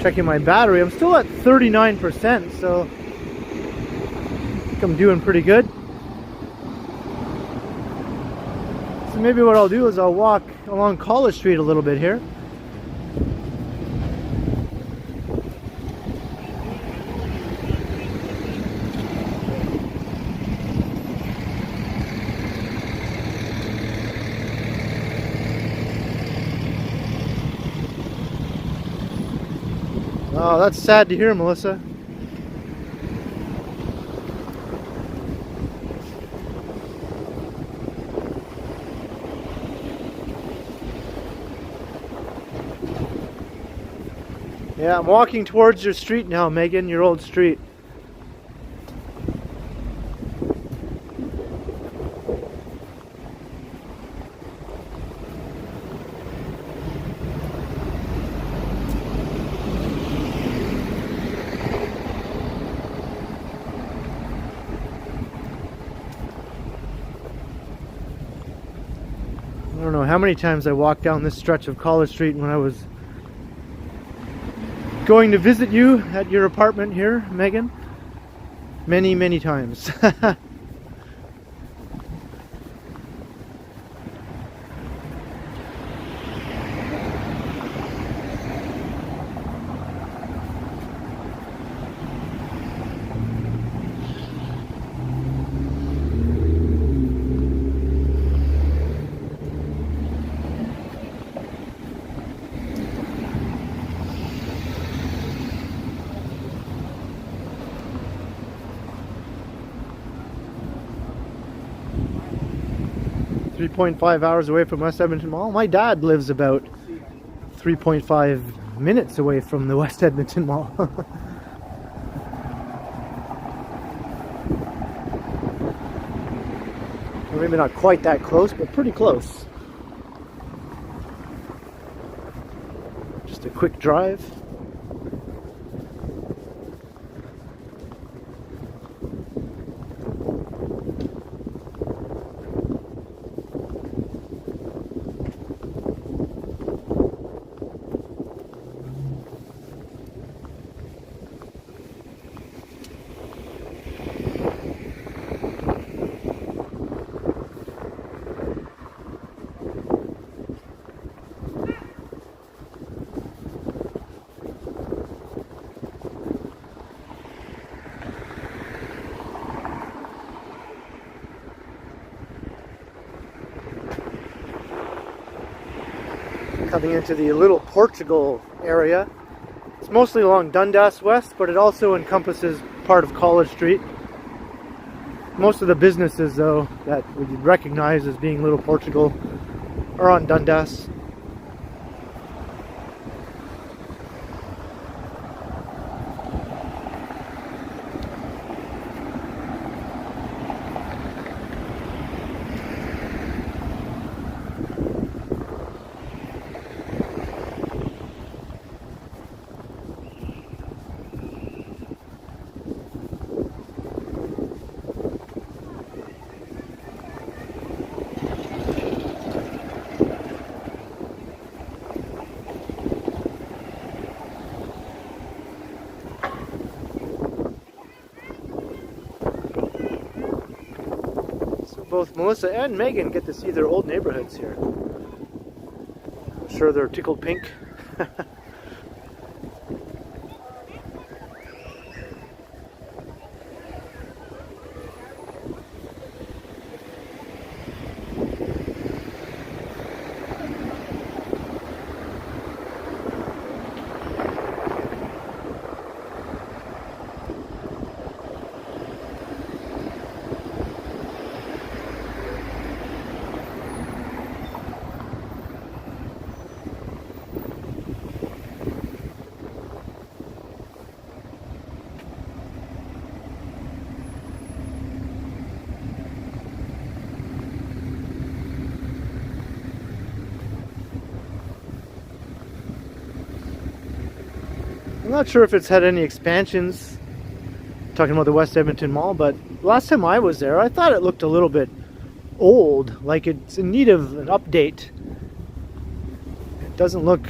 Checking my battery, I'm still at 39%, so I think I'm doing pretty good. So maybe what I'll do is I'll walk along College Street a little bit here. Oh, that's sad to hear, Melissa. Yeah, I'm walking towards your street now, Megan, your old street. I don't know how many times I walked down this stretch of College Street when I was going to visit you at your apartment here, Megan. Many, many times. .5 hours away from West Edmonton Mall. My dad lives about 3.5 minutes away from the West Edmonton Mall. Well, maybe not quite that close, but pretty close. Just a quick drive. Coming into the Little Portugal area. It's mostly along Dundas West, but it also encompasses part of College Street. Most of the businesses, though, that we recognize as being Little Portugal are on Dundas. both Melissa and Megan get to see their old neighborhoods here. I'm sure they're tickled pink. I'm not sure if it's had any expansions, talking about the West Edmonton Mall, but last time I was there, I thought it looked a little bit old, like it's in need of an update. It doesn't look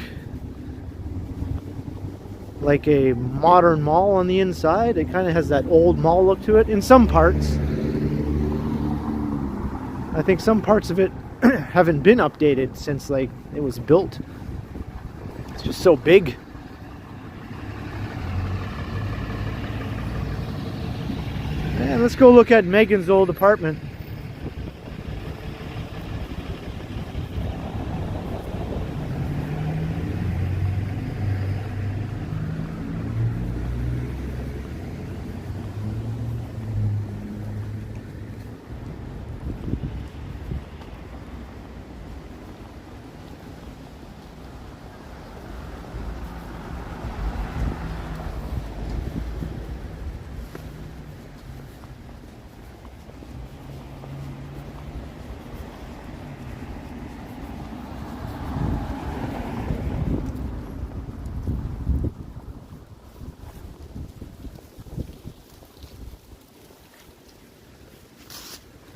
like a modern mall on the inside. It kind of has that old mall look to it in some parts. I think some parts of it haven't been updated since like it was built. It's just so big. And let's go look at Megan's old apartment.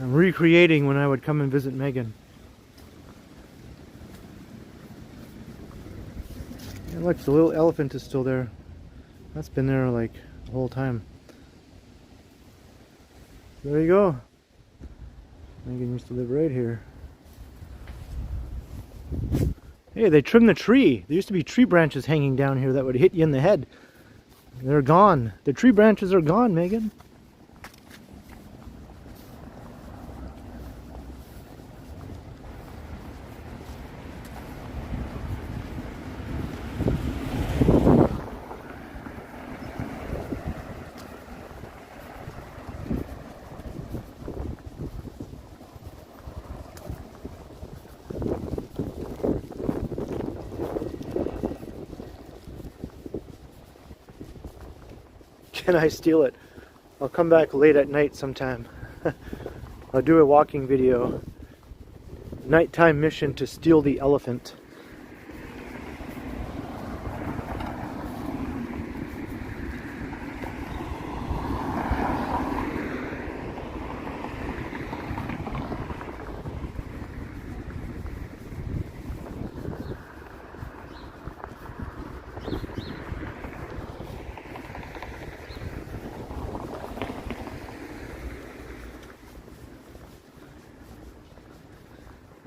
I'm recreating when I would come and visit Megan. And look, the little elephant is still there. That's been there like the whole time. There you go. Megan used to live right here. Hey, they trimmed the tree. There used to be tree branches hanging down here that would hit you in the head. They're gone. The tree branches are gone, Megan. Can I steal it? I'll come back late at night sometime. I'll do a walking video. Nighttime mission to steal the elephant.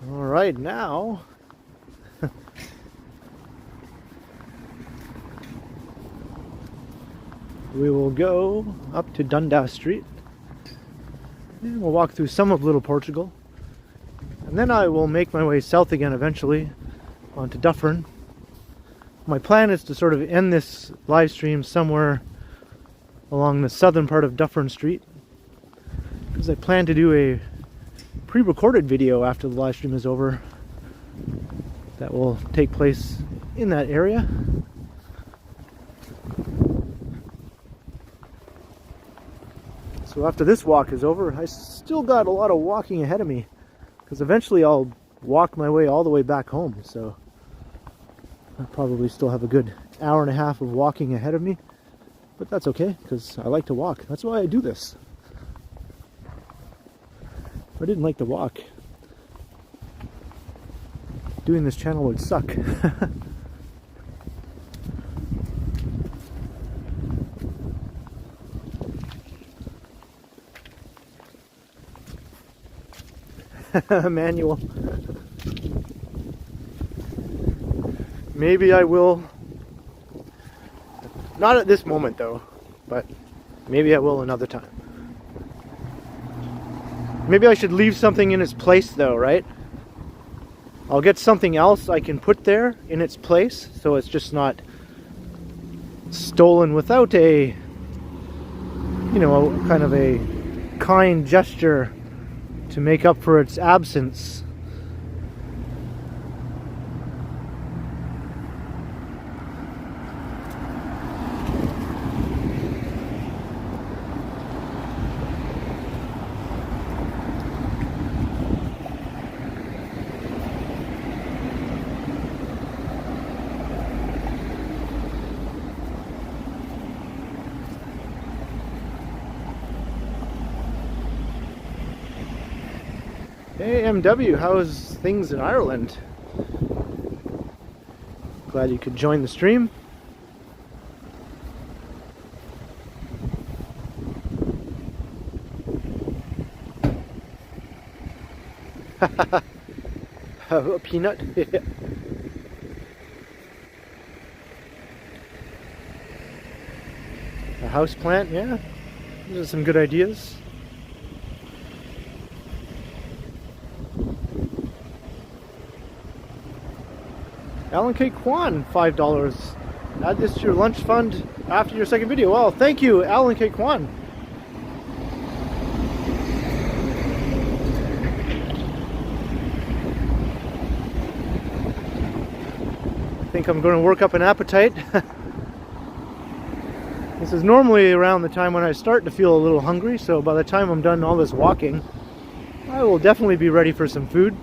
Right now, we will go up to Dundas Street and we'll walk through some of Little Portugal, and then I will make my way south again eventually onto Dufferin. My plan is to sort of end this live stream somewhere along the southern part of Dufferin Street, because I plan to do a pre-recorded video after the live stream is over that will take place in that area. So after this walk is over, I still got a lot of walking ahead of me, because eventually I'll walk my way all the way back home, so I probably still have a good hour and a half of walking ahead of me, but that's okay, because I like to walk. That's why I do this. If I didn't like to walk, doing this channel would suck. manual. Maybe I will. Not at this moment though, but maybe I will another time. Maybe I should leave something in its place though, right? I'll get something else I can put there in its place, so it's just not stolen without a, you know, a kind of a kind gesture to make up for its absence. Hey MW, how's things in Ireland? Glad you could join the stream. A peanut? A house plant, yeah. Those are some good ideas. Alan K. Kwan, $5. Add this to your lunch fund after your second video. Well, thank you, Alan K. Kwan. I think I'm going to work up an appetite. This is normally around the time when I start to feel a little hungry, so by the time I'm done all this walking, I will definitely be ready for some food.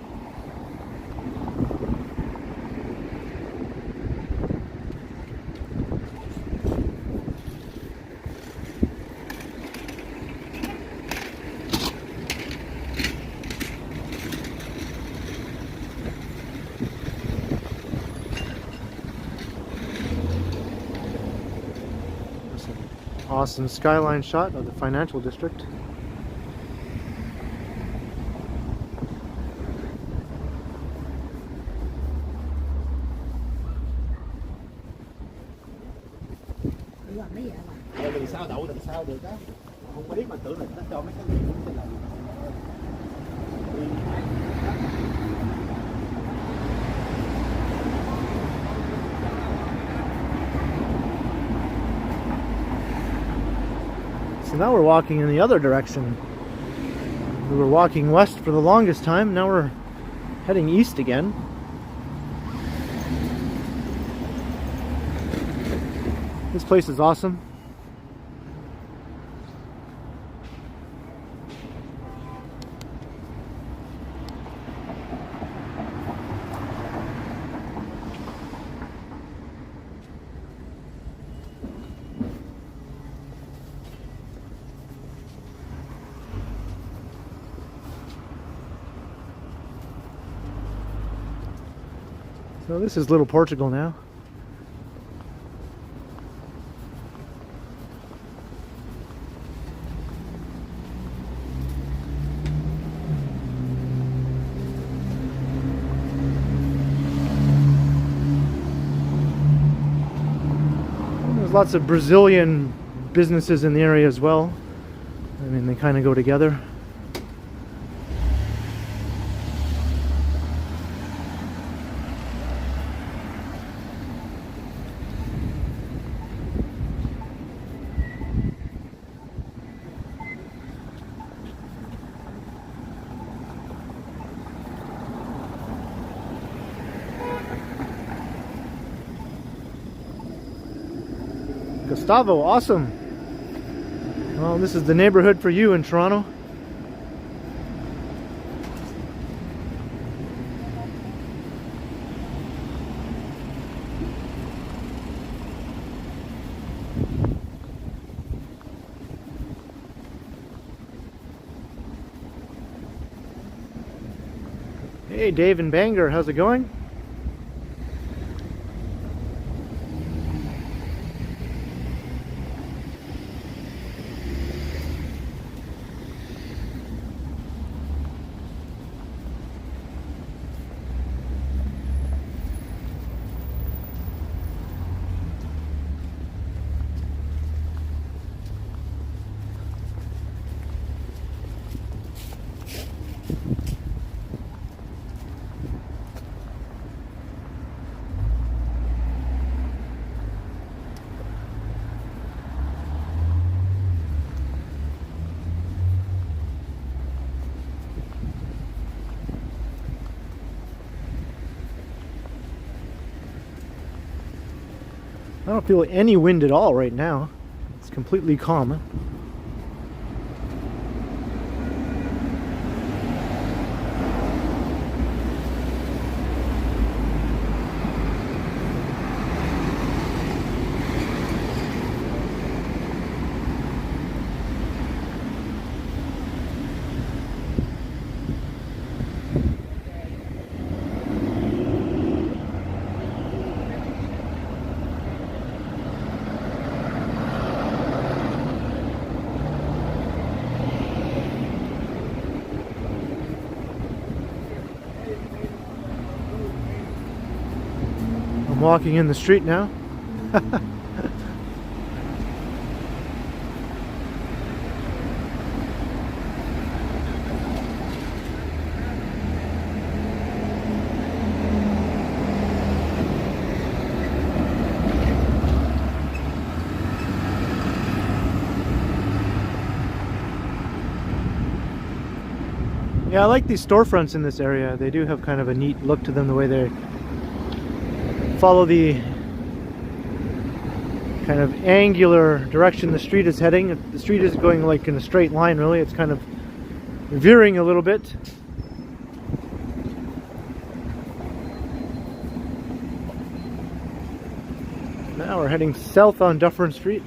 Awesome skyline shot of the financial district. Làm sao đậu làm sao được á, không biết mà tưởng là nó cho mấy cái gì cũng sẽ làm. So now we're walking in the other direction. We were walking west for the longest time, now we're heading east again. This place is awesome. So this is Little Portugal now. There's lots of Brazilian businesses in the area as well. I mean, they kind of go together. Gustavo, awesome. Well, this is the neighborhood for you in Toronto. Hey, Dave in Bangor, how's it going? I don't feel any wind at all right now. It's completely calm. I'm walking in the street now. Yeah, I like these storefronts in this area. They do have kind of a neat look to them, the way they follow the kind of angular direction the street is heading. The street is going like in a straight line, really. It's kind of veering a little bit. Now we're heading south on Dufferin Street.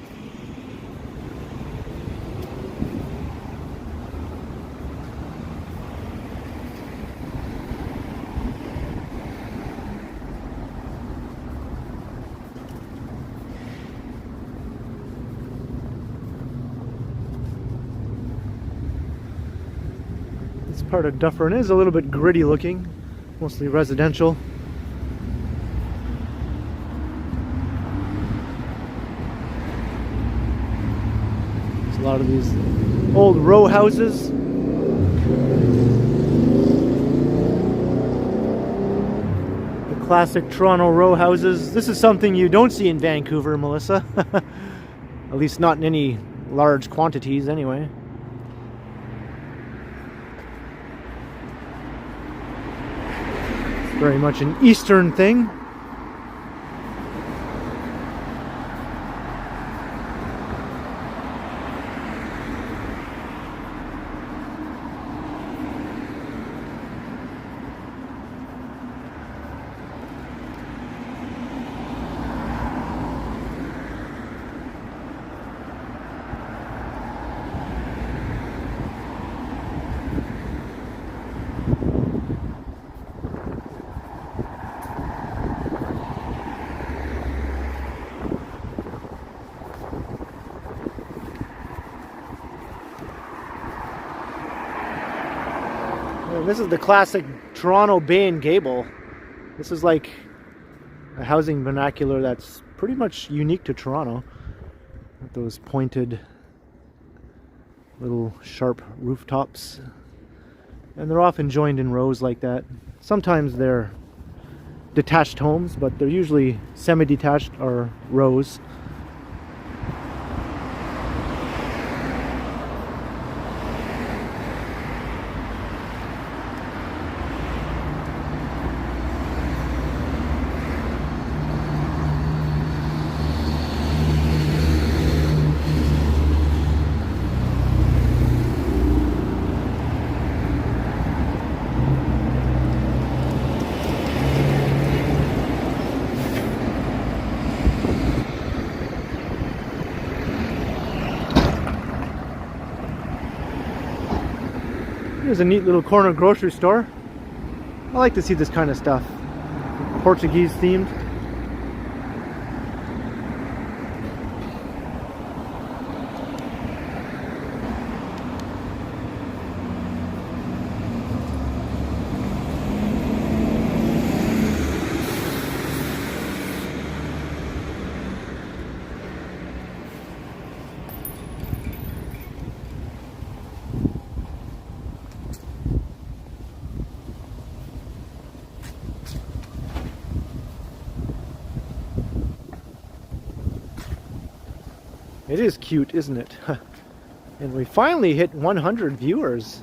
This part of Dufferin is a little bit gritty looking, mostly residential. There's a lot of these old row houses. The classic Toronto row houses. This is something you don't see in Vancouver, Melissa. At least not in any large quantities anyway. Very much an Eastern thing. This is the classic Toronto Bay and Gable. This is like a housing vernacular that's pretty much unique to Toronto. With those pointed little sharp rooftops. And they're often joined in rows like that. Sometimes they're detached homes, but they're usually semi-detached or rows. Here's a neat little corner grocery store. I like to see this kind of stuff. Portuguese themed. It is cute, isn't it? And we finally hit 100 viewers.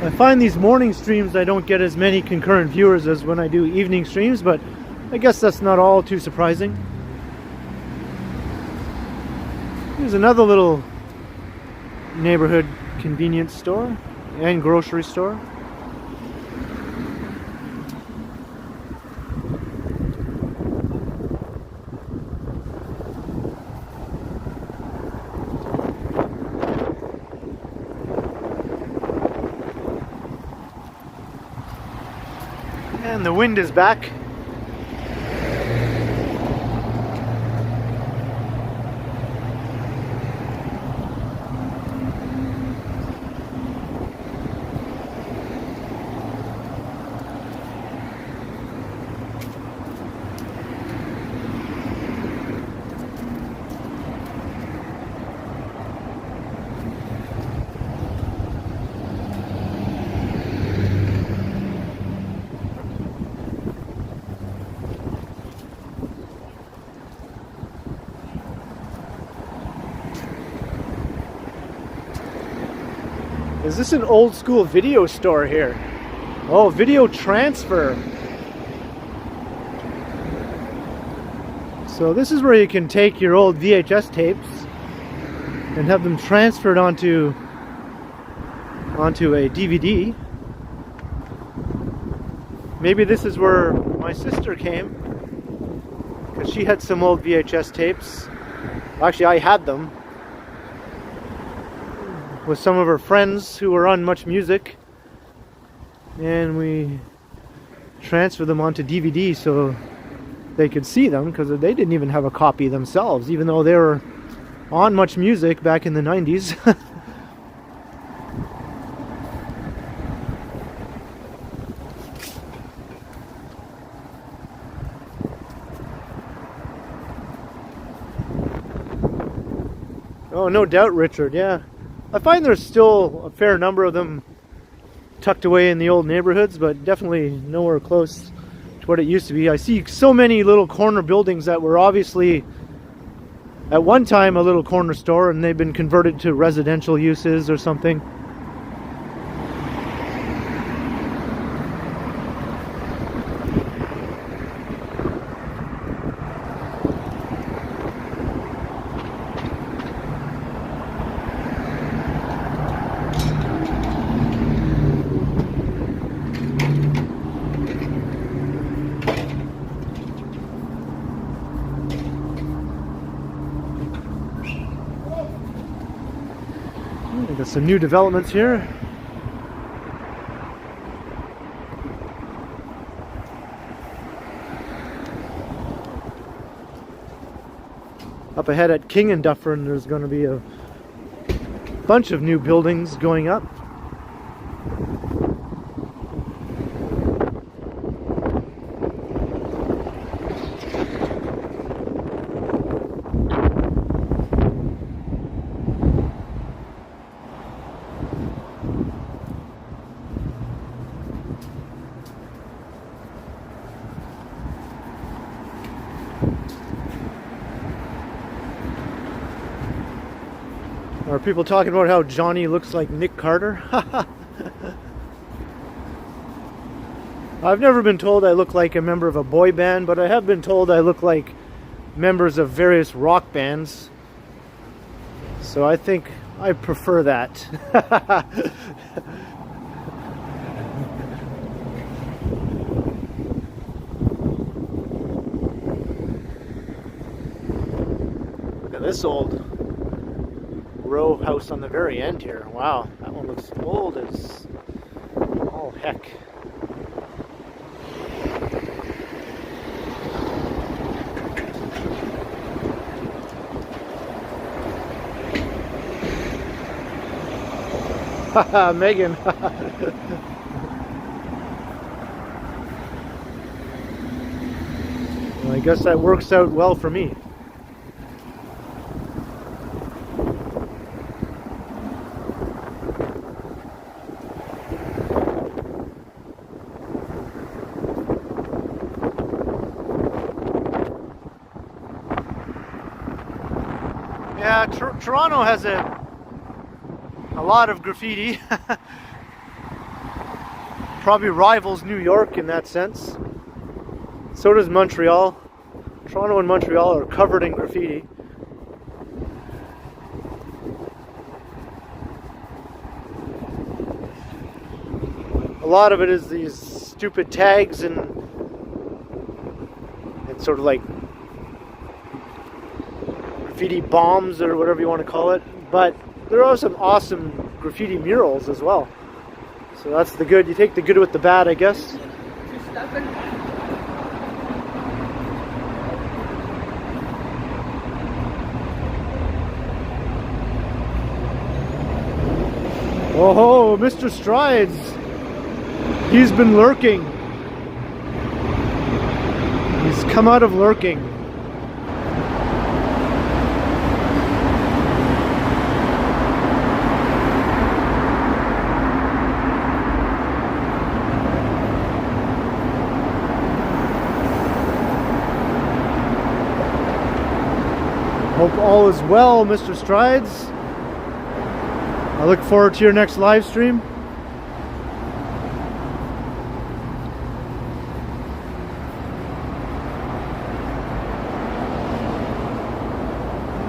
I find these morning streams I don't get as many concurrent viewers as when I do evening streams, but I guess that's not all too surprising. Here's another little neighborhood convenience store and grocery store. And the wind is back. Is this an old school video store here? Oh, video transfer. So this is where you can take your old VHS tapes and have them transferred onto a DVD. Maybe this is where my sister came, because she had some old VHS tapes. Actually, I had them with some of her friends who were on Much Music, and we transferred them onto DVD so they could see them, because they didn't even have a copy themselves, even though they were on Much Music back in the 90s. Oh, no doubt, Richard, yeah. I find there's still a fair number of them tucked away in the old neighborhoods, but definitely nowhere close to what it used to be. I see so many little corner buildings that were obviously at one time a little corner store, and they've been converted to residential uses or something. Got some new developments here. Up ahead at King and Dufferin, there's going to be a bunch of new buildings going up. Are people talking about how Johnny looks like Nick Carter? I've never been told I look like a member of a boy band, but I have been told I look like members of various rock bands. So I think I prefer that. Look at this old row house on the very end here. Wow, that one looks old as all heck. Haha, Megan. Well, I guess that works out well for me. Yeah, Toronto has a lot of graffiti. probably rivals New York in that sense. So does Montreal. Toronto and Montreal are covered in graffiti. A lot of it is these stupid tags and sort of like graffiti bombs or whatever you want to call it. But there are some awesome graffiti murals as well. So that's the good. You take the good with the bad, I guess. Oh, Mr. Strides. He's been lurking. He's come out of lurking. Hope all is well, Mr. Strides. I look forward to your next live stream.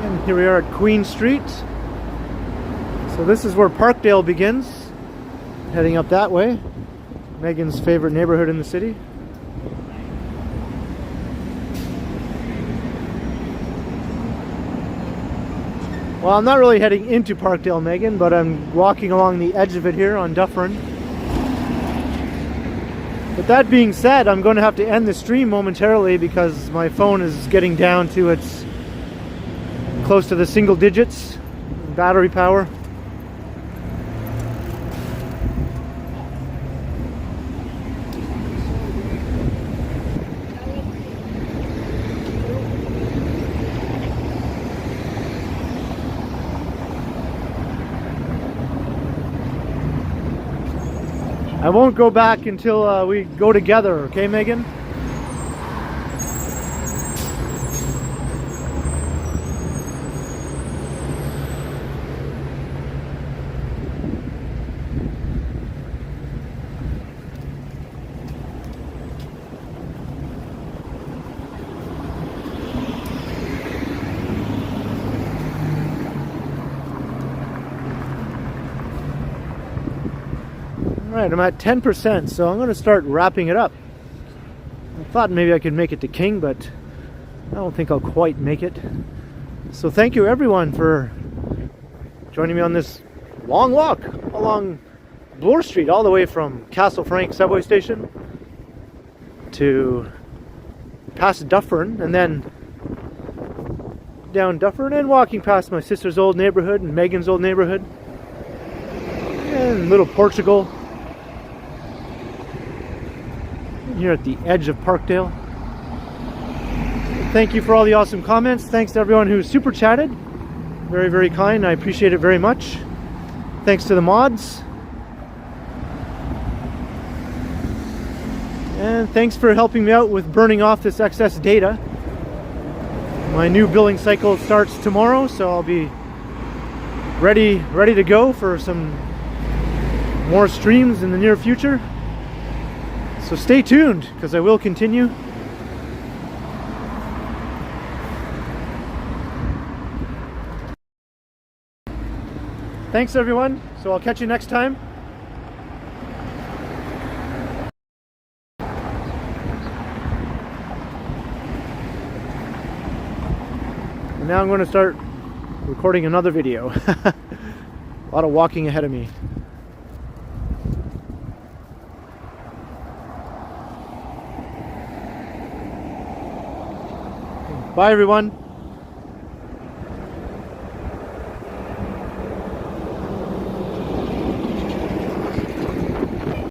And here we are at Queen Street. So this is where Parkdale begins. Heading up that way. Megan's favorite neighborhood in the city. Well, I'm not really heading into Parkdale, Megan, but I'm walking along the edge of it here on Dufferin. With that being said, I'm going to have to end the stream momentarily because my phone is getting down to its close to the single digits battery power. I won't go back until we go together, okay, Megan? Alright, I'm at 10%, so I'm going to start wrapping it up. I thought maybe I could make it to King, but I don't think I'll quite make it. So thank you everyone for joining me on this long walk along Bloor Street, all the way from Castle Frank subway station to past Dufferin, and then down Dufferin and walking past my sister's old neighborhood and Megan's old neighborhood and Little Portugal. Here at the edge of Parkdale. Thank you for all the awesome comments. Thanks to everyone who super chatted. Very, very kind. I appreciate it very much. Thanks to the mods. And thanks for helping me out with burning off this excess data. My new billing cycle starts tomorrow, so I'll be ready to go for some more streams in the near future. So stay tuned, because I will continue. Thanks everyone, so I'll catch you next time. And now I'm going to start recording another video. A lot of walking ahead of me. Bye everyone.